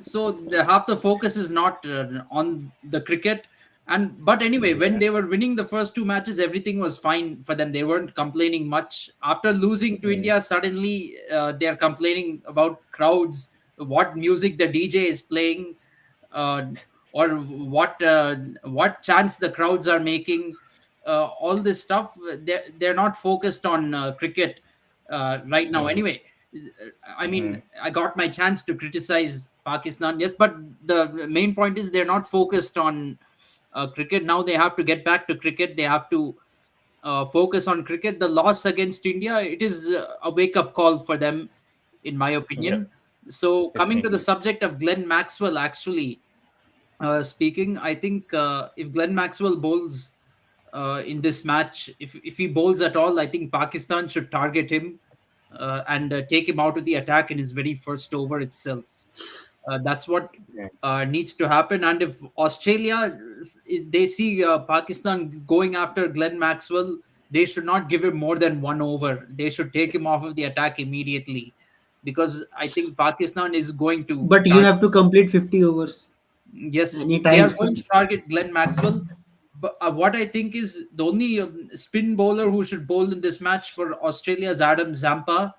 so half the focus is not on the cricket. And but anyway, when Yeah. they were winning the first two matches, everything was fine for them. They weren't complaining much. After losing to Mm. India, suddenly they are complaining about crowds, what music the DJ is playing, uh, or what chants the crowds are making. All this stuff, they're not focused on cricket right now. Mm. Anyway, I mean, Mm. I got my chance to criticize Pakistan, yes, but the main point is they're not focused on cricket now. They have to get back to cricket. They have to focus on cricket. The loss against India, it is a wake up call for them, in my Yeah. opinion. So coming to the Definitely. subject of Glenn Maxwell, actually speaking, I think if Glenn Maxwell bowls in this match, if he bowls at all, I think Pakistan should target him and take him out of the attack in his very first over itself. That's what Yeah. needs to happen. And if Australia, if they see Pakistan going after Glenn Maxwell, they should not give him more than one over. They should take him off of the attack immediately, because I think Pakistan is going to But you target. have to complete 50 overs. Yes, they Anytime. are going to target Glenn Maxwell. But what I think is the only spin bowler who should bowl in this match for Australia is Adam Zampa.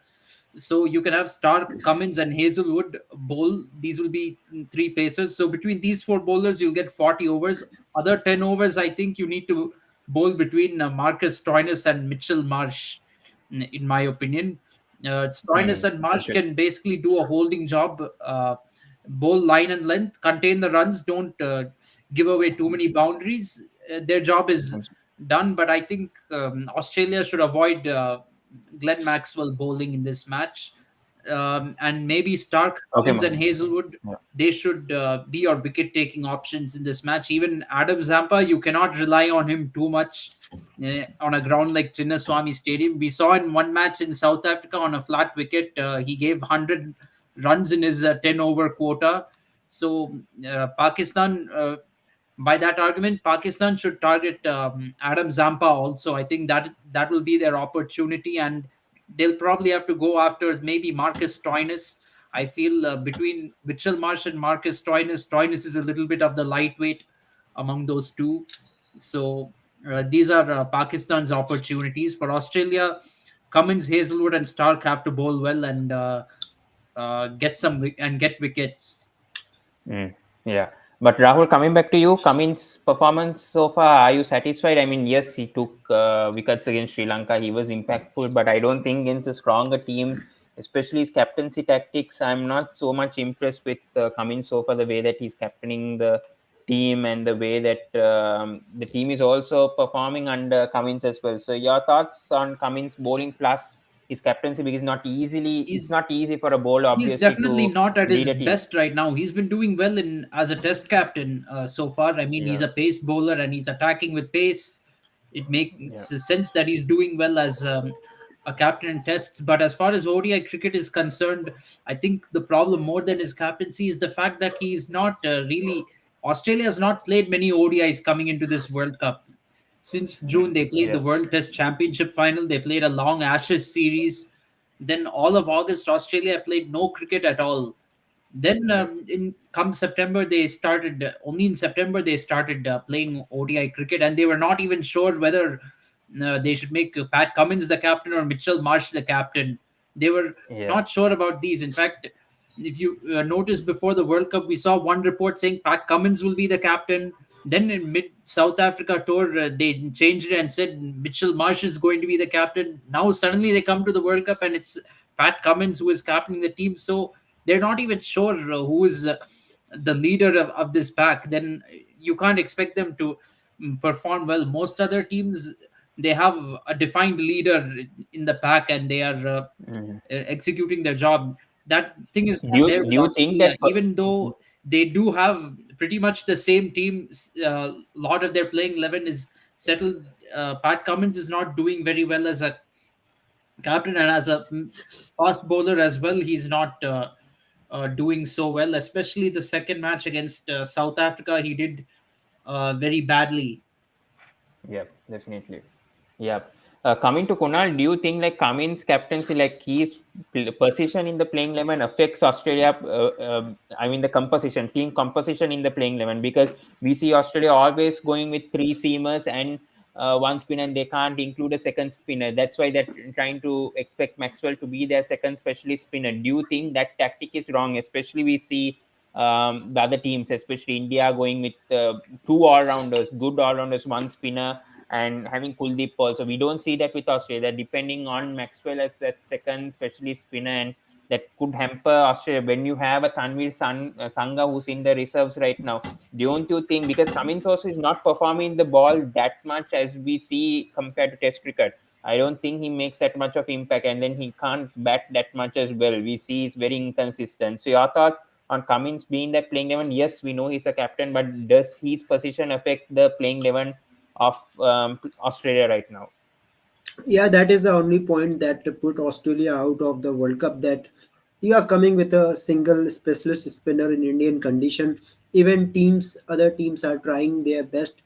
So you can have Stark, Cummins, and Hazelwood bowl. These will be three pacers. So between these four bowlers, you'll get 40 overs. Other 10 overs, I think you need to bowl between Marcus Stoinis and Mitchell Marsh, in my opinion. Stoinis and Marsh Okay. can basically do a holding job, bowl line and length, contain the runs, don't give away too many boundaries. Their job is done, but I think Australia should avoid Glenn Maxwell bowling in this match. And maybe Stark, Okay, Cummins, and Hazelwood, yeah. they should be your wicket taking options in this match. Even Adam Zampa, you cannot rely on him too much on a ground like Chinnaswamy Stadium. We saw in one match in South Africa on a flat wicket, he gave 100 runs in his 10 over quota. So, Pakistan, by that argument, Pakistan should target Adam Zampa also. I think that will be their opportunity, and they'll probably have to go after maybe Marcus Stoinis. I feel between Mitchell Marsh and Marcus Stoinis, Stoinis is a little bit of the lightweight among those two. So these are Pakistan's opportunities. For Australia, Cummins, Hazelwood, and Stark have to bowl well and get wickets. Mm, yeah. But Rahul, coming back to you, Cummins' performance so far, are you satisfied? I mean, yes, he took wickets against Sri Lanka. He was impactful, but I don't think against the stronger teams, especially his captaincy tactics, I'm not so much impressed with Cummins so far, the way that he's captaining the team and the way that the team is also performing under Cummins as well. So your thoughts on Cummins bowling plus his captaincy, because it's He's not easy for a bowler he's obviously definitely to not at his lead a team. best right now. He's been doing well in as a test captain so far. I mean, he's Yeah. a pace bowler and he's attacking with pace. It Yeah. makes sense that he's doing well as a captain in tests. But as far as ODI cricket is concerned, I think the problem more than his captaincy is the fact that he's not really. Australia has not played many ODIs coming into this World Cup. Since June, they played the Yeah. World Test Championship final. They played a long Ashes series. Then all of August, Australia played no cricket at all. Then Yeah. in come September, they started only in September they started playing ODI cricket, and they were not even sure whether they should make Pat Cummins the captain or Mitchell Marsh the captain. They were Yeah. not sure about these. In fact, if you noticed before the World Cup, we saw one report saying Pat Cummins will be the captain. Then in mid South Africa tour, they changed it and said Mitchell Marsh is going to be the captain. Now suddenly they come to the World Cup and it's Pat Cummins who is captaining the team. So they're not even sure who is the leader of this pack. Then you can't expect them to perform well. Most other teams, they have a defined leader in the pack and they are Mhm. executing their job. That thing is Do not you there do with you think Australia, that even though they do have pretty much the same team. A lot of their playing 11 is settled. Pat Cummins is not doing very well as a captain and as a fast bowler as well. He's not doing so well, especially the second match against South Africa. He did very badly. Yeah, definitely. Yeah. Coming to Kunal, do you think like Cummins' captaincy, like his position in the playing 11 affects Australia? I mean, the composition, team composition in the playing 11, because we see Australia always going with three seamers and one spinner, and they can't include a second spinner. That's why they're trying to expect Maxwell to be their second specialist spinner. Do you think that tactic is wrong? Especially we see the other teams, especially India, going with two all rounders, good all rounders, one spinner, and having Kuldeep also. We don't see that with Australia, depending on Maxwell as that second specialist spinner, and that could hamper Australia. When you have a Sangha who's in the reserves right now, don't you think, because Cummins also is not performing the ball that much as we see compared to Test cricket, I don't think he makes that much of impact, and then he can't bat that much as well. We see he's very inconsistent. So your thoughts on Cummins being that playing 11? Yes, we know he's a captain, but does his position affect the playing 11 of Australia right now? Yeah, that is the only point that put Australia out of the World Cup. That you are coming with a single specialist spinner in Indian condition. Even other teams are trying their best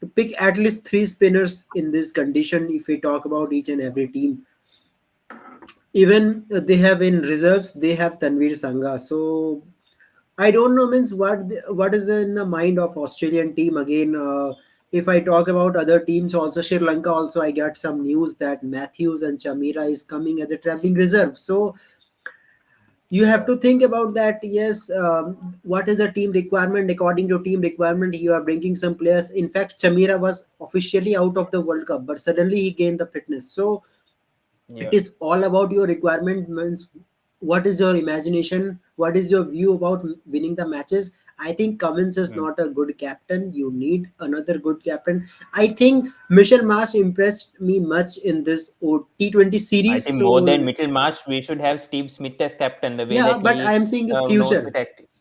to pick at least three spinners in this condition. If we talk about each and every team, even they have in reserves, they have Tanvir Sangha. So I don't know means what is in the mind of Australian team again. If I talk about other teams also, Sri Lanka also, I got some news that Matthews and Chamira is coming as a traveling reserve. So you have Yeah. to think about that. Yes, what is the team requirement? According to team requirement, you are bringing some players. In fact, Chamira was officially out of the World Cup, but suddenly he gained the fitness. So it Yeah. is all about your requirement means what is your imagination, what is your view about winning the matches. I think Cummins is Mm. not a good captain. You need another good captain. I think Michel Marsh impressed me much in this T20 I series. think more So than Mitchell we should have Steve Smith as captain. The way yeah, that but I he am thinking of knows the future tactics.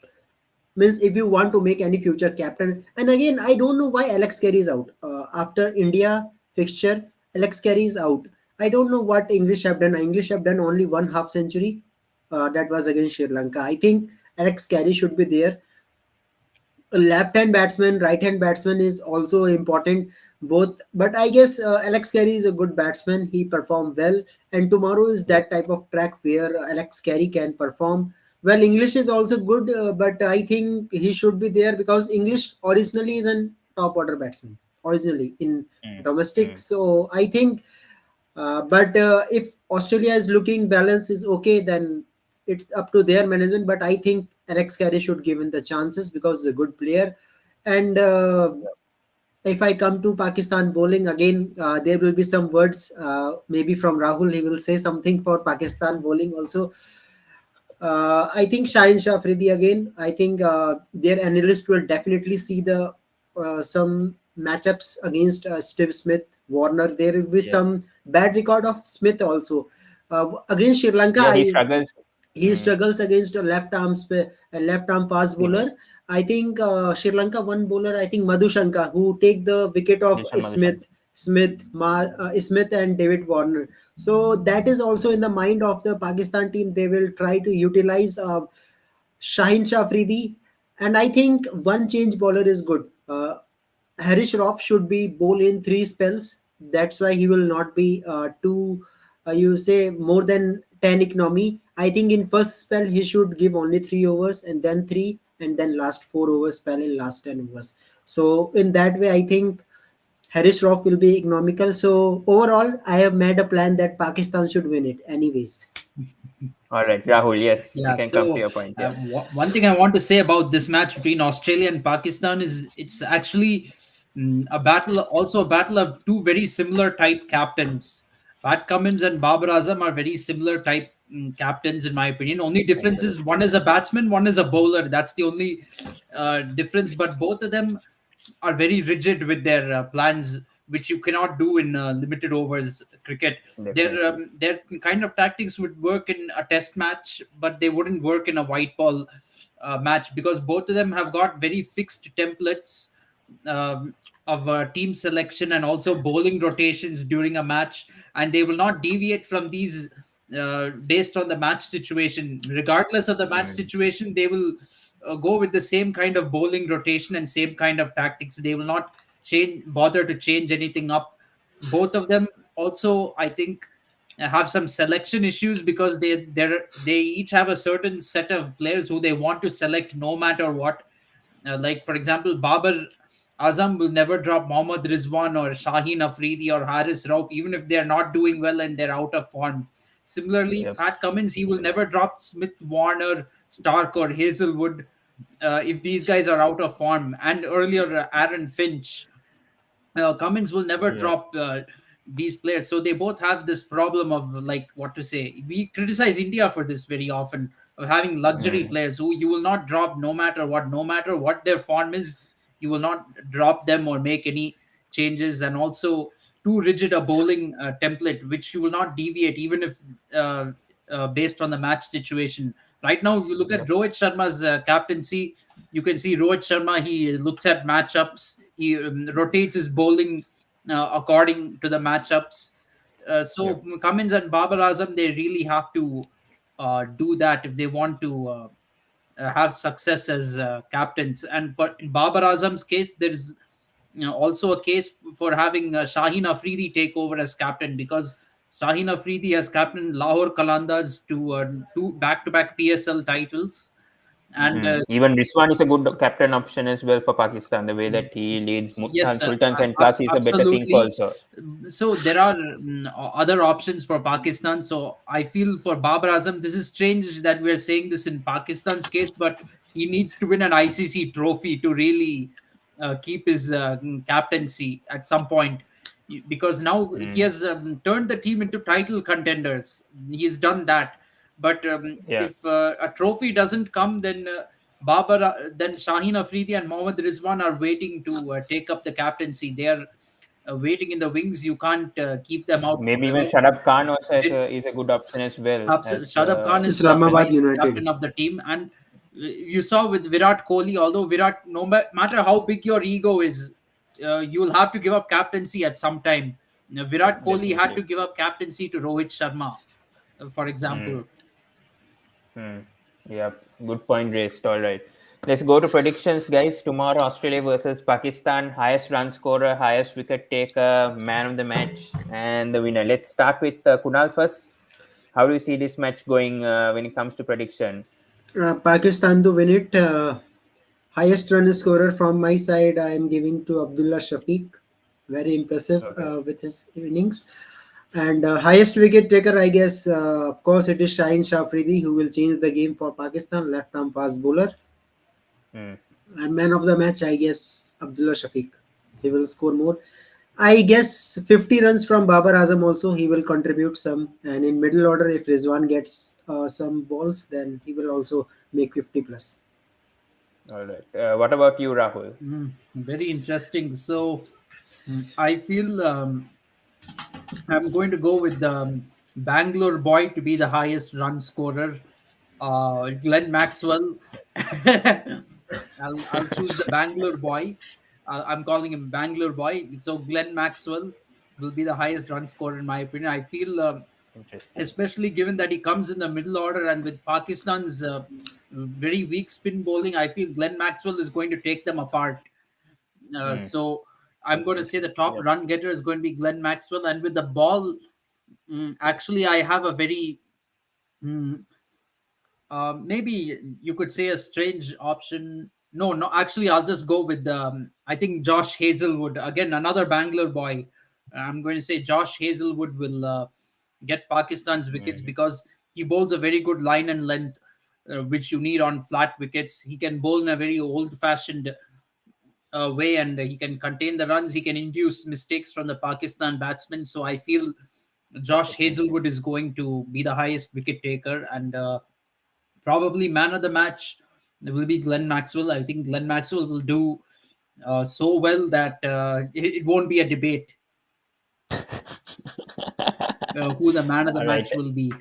means if you want to make any future captain. And again, I don't know why Alex Carey is out after India fixture. Alex Carey is out. I don't know what English have done. English have done only one half century, that was against Sri Lanka. I think Alex Carey should be there. A left hand batsman, right hand batsman is also important, both. But I guess Alex Carey is a good batsman. He performed well, and tomorrow is Yep. that type of track where Alex Carey can perform well. English is also good, but I think he should be there because English originally is an top order batsman originally in Mm. domestic. Mm. So I think but if Australia is looking balance is okay, then it's up to their management. But I think Alex Carey should give him the chances because he's a good player. And if I come to Pakistan bowling again, there will be some words maybe from Rahul. He will say something for Pakistan bowling also. I think Shaheen Shah Afridi again. I think their analyst will definitely see the some matchups against Steve Smith, Warner. There will be Yep. some bad record of Smith also. Against Sri Lanka, Yeah, he struggles. he Mm. struggles against a left arm fast Spinner. bowler. I think Sri Lanka one bowler. I think Madhushanka who take the wicket of Nishan Madhushan. Smith and David Warner. So that is also in the mind of the Pakistan team. They will try to utilize Shaheen Shah Afridi, and I think one change bowler is good. Harish Roth should be bowl in three spells. That's why he will not be too, you say, more than 10 economy. I think in first spell he should give only 3 overs and then three and then last 4 overs spell in last 10 overs. So in that way, I think Harish Roth will be economical. So overall, I have made a plan that Pakistan should win it anyways. All right, Rahul. Yes, you Yeah, can come to so your point. Yeah. one thing I want to say about this match between Australia and Pakistan is it's actually a battle, also a battle of two very similar type captains. Pat Cummins and Babar Azam are very similar type captains, in my opinion. Only difference is one is a batsman, one is a bowler. That's the only difference. But both of them are very rigid with their plans, which you cannot do in limited overs cricket. Definitely. Their kind of tactics would work in a test match, but they wouldn't work in a white ball match because both of them have got very fixed templates of team selection and also bowling rotations during a match, and they will not deviate from these based on the match situation. Regardless of the match Mm. situation, they will go with the same kind of bowling rotation and same kind of tactics. They will not bother to change anything up. Both of them also, I think, have some selection issues because they each have a certain set of players who they want to select no matter what. Like for example, Babar Azam will never drop Mohammad Rizwan or Shaheen Afridi or Haris Rauf, even if they're not doing well and they're out of form. Similarly, Yep. Pat Cummins, he will never drop Smith, Warner, Stark, or Hazelwood if these guys are out of form. And earlier, Aaron Finch. Cummins will never Yep. drop these players. So they both have this problem of like what to say. We criticize India for this very often of having luxury Mm. players who you will not drop no matter what their form is. You will not drop them or make any changes, and also too rigid a bowling template which you will not deviate even if uh, based on the match situation. Right now, if you look at Yep. Rohit Sharma's captaincy, you can see Rohit Sharma. He looks at matchups. He rotates his bowling according to the matchups. Yep. So Cummins and Babar Azam, they really have to do that if they want to have success as captains. And for in Babar Azam's case, there's also a case for having Shaheen Afridi take over as captain because Shaheen Afridi has captained Lahore Qalandars to two back-to-back PSL titles, And Even Rizwan is a good captain option as well for Pakistan. The way mm, that he leads yes, Sultans, and plus he's a better thinker absolutely. also. So there are other options for Pakistan. So I feel for Babar Azam, this is strange that we are saying this in Pakistan's case, but he needs to win an ICC trophy to really keep his captaincy at some point. Because now he Mm. has turned the team into title contenders. He's done that. But Yeah, if a trophy doesn't come, then then Shaheen Afridi and Mohammad Rizwan are waiting to take up the captaincy. They are waiting in the wings. You can't keep them out maybe even forever. Shadab Khan also They- is a good option as well as Shadab Khan is the Islamabad vice United. captain of the team, and you saw with Virat Kohli. Although Virat, no matter how big your ego is, you'll have to give up captaincy at some time. Virat Kohli had definitely. to give up captaincy to Rohit Sharma, for Mm. example. Hmm. Yeah, good point raised. All right. Let's go to predictions, guys. Tomorrow, Australia versus Pakistan. Highest run scorer, highest wicket taker, man of the match, and the winner. Let's start with Kunal first. How do you see this match going when it comes to prediction? Pakistan to win it. Highest run scorer from my side, I am giving to Abdullah Shafiq. Very impressive Okay. with his innings. And highest wicket taker, I guess, of course, it is Shaheen Shafridi who will change the game for Pakistan. Left arm fast bowler. Hmm. And man of the match, I guess, Abdullah Shafiq. He will score more. I guess 50 runs from Babar Azam also. He will contribute some. And in middle order, if Rizwan gets some balls, then he will also make 50 plus. All right. What about you, Rahul? Very interesting. So I feel I'm going to go with the Bangalore boy to be the highest run scorer. Glenn Maxwell. I'll choose the Bangalore boy. I'm calling him Bangalore boy. So Glenn Maxwell will be the highest run scorer in my opinion. I feel, Interesting. especially given that he comes in the middle order and with Pakistan's very weak spin bowling, I feel Glenn Maxwell is going to take them apart. Hmm. So I'm going to say Definitely. the top Yep. run getter is going to be Glenn Maxwell, and with the ball, actually, I have a very mm, maybe you could say a strange option. No, no, actually, I'll just go with I think Josh Hazelwood again, another Bangalore boy. I'm going to say Josh Hazelwood will get Pakistan's wickets Hmm. because he bowls a very good line and length, which you need on flat wickets. He can bowl in a very old-fashioned way, and he can contain the runs. He can induce mistakes from the Pakistan batsmen. So I feel Josh Definitely. Hazelwood is going to be the highest wicket taker, and probably man of the match will be Glenn Maxwell. I think Glenn Maxwell will do so well that it won't be a debate who the man of the All right. match will be.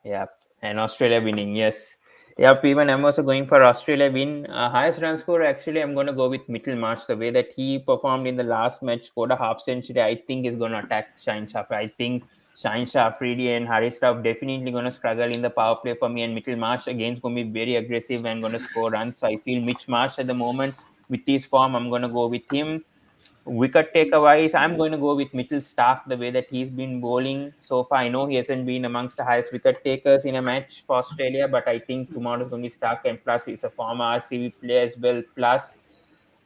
Yep. And Australia winning. Yes. Yep. Even I'm also going for Australia win. Highest run score. Actually, I'm going to go with Mitchell. The way that he performed in the last match, scored a half century. I think is going to attack Shine Shafri. I think Shine Shafri and Harris Rav definitely going to struggle in the power play for me. And Mitchell Marsh again is going to be very aggressive and going to score runs. So I feel Mitch Marsh at the moment with his form, I'm going to go with him. Wicket taker wise, I'm going to go with Mitchell Stark the way that he's been bowling so far. I know he hasn't been amongst the highest wicket takers in a match for Australia, but I think tomorrow is going to be Stark, and plus he's a former RCB player as well. Plus,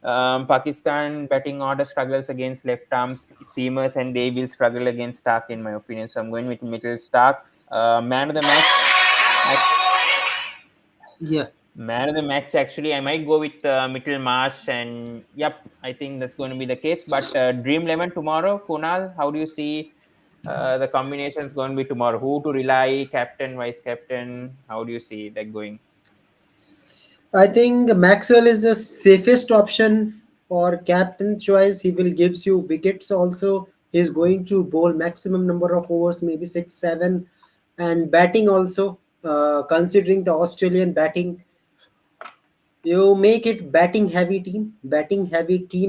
Pakistan batting order struggles against left arm seamers, and they will struggle against Stark, in my opinion. So I'm going with Mitchell Stark. Man of the match. Yeah. Man of the match, actually, I might go with Mitchell Marsh, and yep, I think that's going to be the case. But Dream 11 tomorrow, Kunal, how do you see the combinations going to be tomorrow? Who to rely, captain, vice captain? How do you see that going? I think Maxwell is the safest option for captain choice. He will gives you wickets also. He's going to bowl maximum number of overs, maybe six, seven, and batting also. Considering the Australian batting, you make it batting heavy team,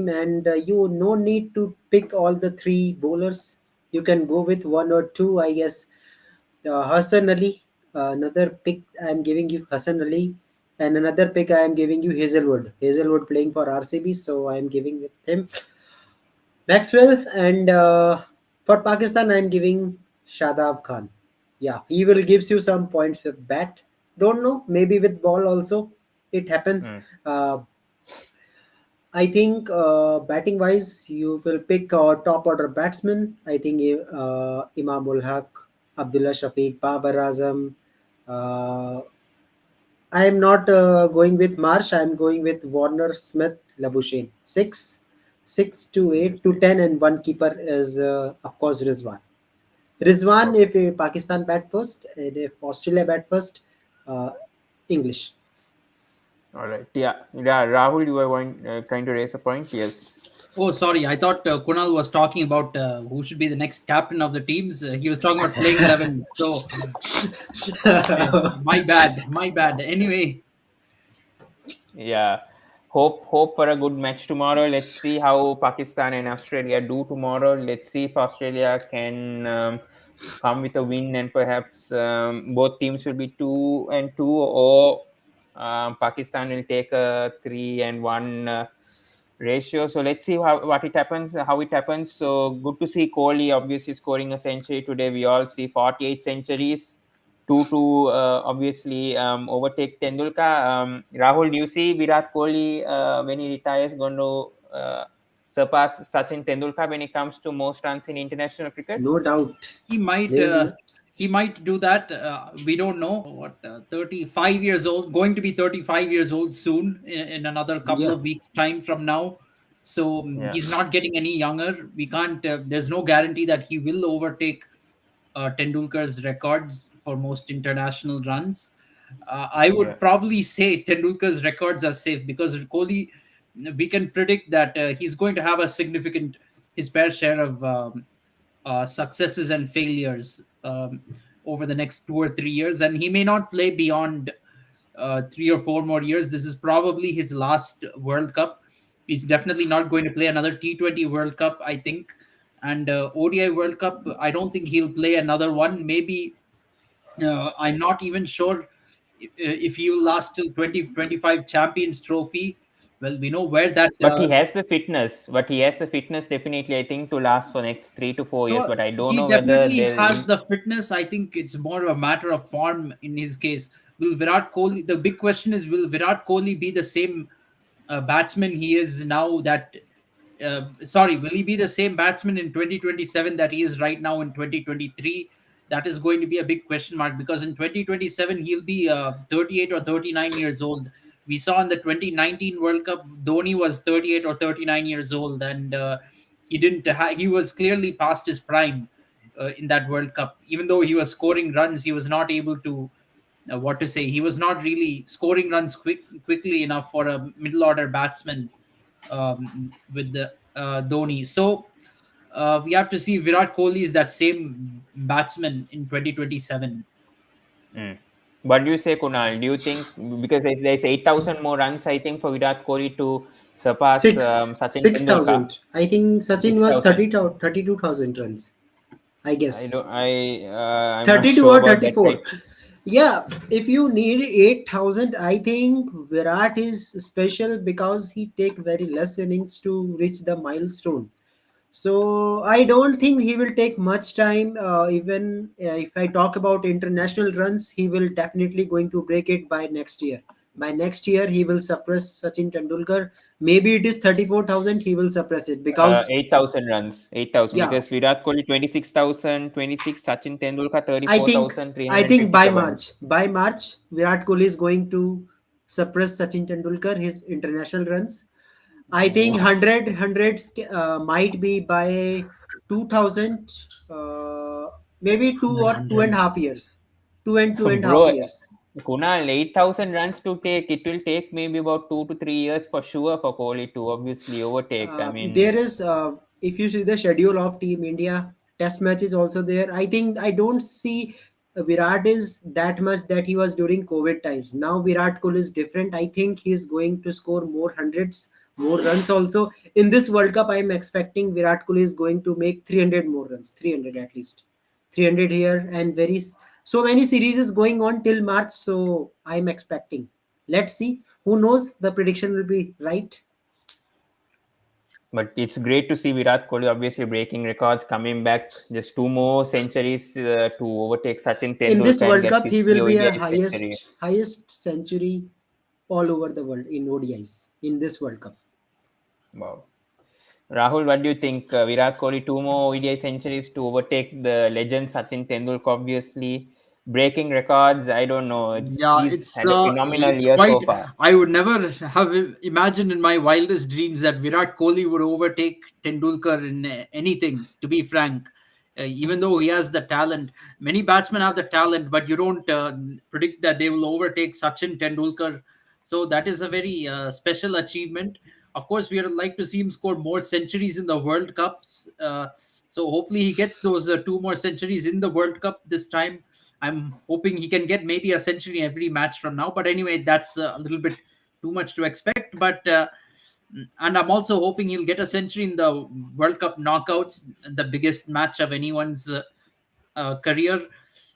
and you no need to pick all the three bowlers. You can go with one or two, I guess. Hassan Ali, another pick I am giving you Hassan Ali, and another pick I am giving you Hazelwood. Hazelwood playing for RCB, so I am giving with him Maxwell, and for Pakistan I am giving Shadab Khan. Yeah, he will gives you some points with bat. Don't know, maybe with ball also. It happens. Mm. I think batting wise, you will pick top order batsmen. I think Imam ul Haq, Abdullah Shafiq, Babar Azam. Uh, I am not going with Marsh. I am going with Warner, Smith, Labuschagne. Six to eight to Obviously. 10, and one keeper is of course Rizwan. Rizwan, Okay. if Pakistan bat first, and if Australia bat first, uh, English. All right. Yeah. Yeah. Rahul, you were trying to raise a point. Yes. Oh, sorry. I thought Kunal was talking about who should be the next captain of the teams. He was talking about playing 11. So, my bad. My bad. Anyway, Yeah. Hope for a good match tomorrow. Let's see how Pakistan and Australia do tomorrow. Let's see if Australia can come with a win, and perhaps both teams will be 2-2, or Pakistan will take a 3-1 ratio. So let's see how it happens. So good to see Kohli obviously scoring a century today. We all see 48 centuries, two to obviously overtake Tendulkar. Rahul, do you see Virat Kohli when he retires going to surpass Sachin Tendulkar when it comes to most runs in international cricket? No doubt. he might There is uh, no. he might do that. We don't know. What 35 years old, going to be 35 years old soon, in another couple Yeah. of weeks time from now. So Yeah, he's not getting any younger. We can't There's no guarantee that he will overtake Tendulkar's records for most international runs. I yeah, would probably say Tendulkar's records are safe, because Kohli, we can predict that he's going to have a significant, his fair share of successes and failures over the next 2 or 3 years, and he may not play beyond 3 or 4 more years. This is probably his last World Cup. He's definitely not going to play another T20 World Cup, I think. And ODI World Cup, I don't think he'll play another one. Maybe I'm not even sure if he will last till 2025 Champions Trophy. Well, we know where that. but he has the fitness. But he has the fitness definitely, I think, to last for next 3 to 4 years. So But I don't he know whether definitely there has is. the fitness. I think it's more a matter of form in his case. Will Virat Kohli? The big question is, will Virat Kohli be the same batsman he is now? Sorry, will he be the same batsman in 2027 that he is right now in 2023? That is going to be a big question mark, because in 2027 he'll be 38 or 39 years old. We saw in the 2019 World Cup, Dhoni was 38 or 39 years old, and he was clearly past his prime in that World Cup. Even though he was scoring runs, he was not able to, what to say, he was not really scoring runs quickly enough for a middle order batsman with the Dhoni. So we have to see Virat Kohli is that same batsman in 2027. Mm. What do you say, Kunal? Do you think, because there's 8,000 more runs, I think, for Virat Kohli to surpass Sachin Six Tendulkar? thousand. I think Sachin was 6,000. 32,000 runs. I I don't. guess I'm not 32 sure or about that. 34. Yeah, if you need 8,000, I think Virat is special because he take very less innings to reach the milestone. So I don't think he will take much time. Even if I talk about international runs, he will definitely going to break it by next year. By next year, he will suppress Sachin Tendulkar. Maybe it is 34,000. He will suppress it because 8,000 runs. 8,000. yeah, Because Virat Kohli 26,000, 26. Sachin Tendulkar I think I think 34,357. By March, Virat Kohli is going to suppress Sachin Tendulkar his international runs. I think hundreds might be by 2000, maybe two Hundred or two and a hundreds. half years, two and a half Bro, years. Kunal, 8,000 runs to take, it will take maybe about 2 to 3 years for sure for Kohli to obviously overtake. I There mean, is, if you see the schedule of Team India, Test match is also there. I think I don't see Virat is that much that he was during COVID times. Now Virat Kohli is different. I think he's going to score more hundreds, more runs also. In this World Cup, I'm expecting Virat Kohli is going to make 300 more runs, 300 at least. 300 here, and so many series is going on till March. So I'm expecting. Let's see. Who knows? The prediction will be right. but it's great to see Virat Kohli obviously breaking records, coming back just 2 more centuries to overtake Sachin In this Tendulkar and World get Cup, he 50 will be a ODI century. highest century all over the world in ODIs in this World Cup. Wow. Rahul, what do you think? Virat Kohli, two more ODI centuries to overtake the legend Sachin Tendulkar, obviously. Breaking records, I don't know. Yeah, He's had a phenomenal it's year so quite. far. I would never have imagined in my wildest dreams that Virat Kohli would overtake Tendulkar in anything. To be frank, even though he has the talent, many batsmen have the talent, but you don't predict that they will overtake Sachin Tendulkar. So that is a very special achievement. Of course, we would like to see him score more centuries in the World Cups. So hopefully, he gets those two more centuries in the World Cup this time. I'm hoping he can get maybe a century in every match from now. But anyway, that's a little bit too much to expect. But and I'm also hoping he'll get a century in the World Cup knockouts, the biggest match of anyone's career.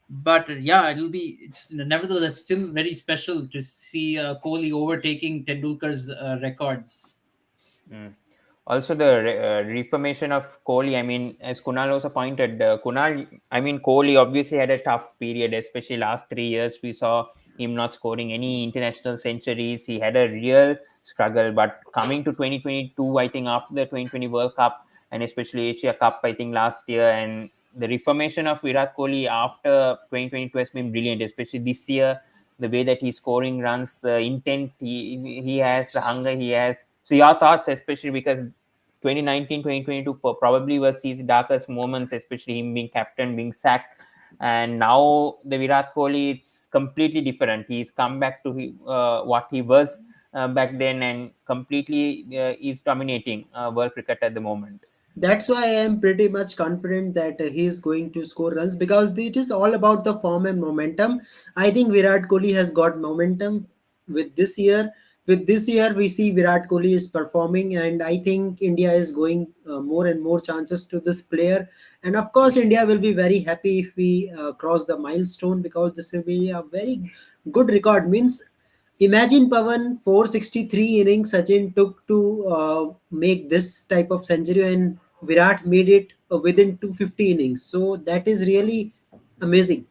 But yeah, it's nevertheless still very special to see Kohli overtaking Tendulkar's records. Mm. Also, the reformation of Kohli. I mean, as Kunal also pointed, Kohli obviously had a tough period, especially last 3 years. We saw him not scoring any international centuries. He had a real struggle. But coming to 2022, I think after the 2020 World Cup and especially Asia Cup, I think last year, and the reformation of Virat Kohli after 2022 has been brilliant, especially this year. The way that he's scoring runs, the intent he has, the hunger he has. So your thoughts, especially because 2019, 2022 probably was his darkest moments, especially him being captain, being sacked. And now the Virat Kohli, it's completely different. He's come back to what he was back then and completely is dominating world cricket at the moment. That's why I am pretty much confident that he is going to score runs because it is all about the form and momentum. I think Virat Kohli has got momentum with this year. With this year, we see Virat Kohli is performing, and I think India is going more and more chances to this player. And of course, India will be very happy if we cross the milestone because this will be a very good record. Means imagine Pavan 463 innings Sachin took to make this type of century and Virat made it within 250 innings. So that is really amazing.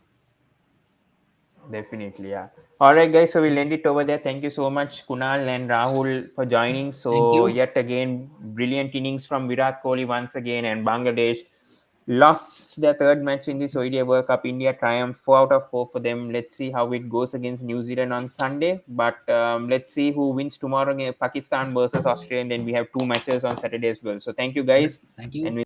Definitely, yeah. All right, guys. So we'll end it over there. Thank you so much, Kunal and Rahul, for joining. Thank So you. yet again, brilliant innings from Virat Kohli once again, and Bangladesh lost their third match in this ODI World Cup. India triumph 4 out of 4 for them. Let's see how it goes against New Zealand on Sunday. But let's see who wins tomorrow against Pakistan versus Australia. And then we have 2 matches on Saturday as well. So thank you, guys, Yes, thank you. and we'll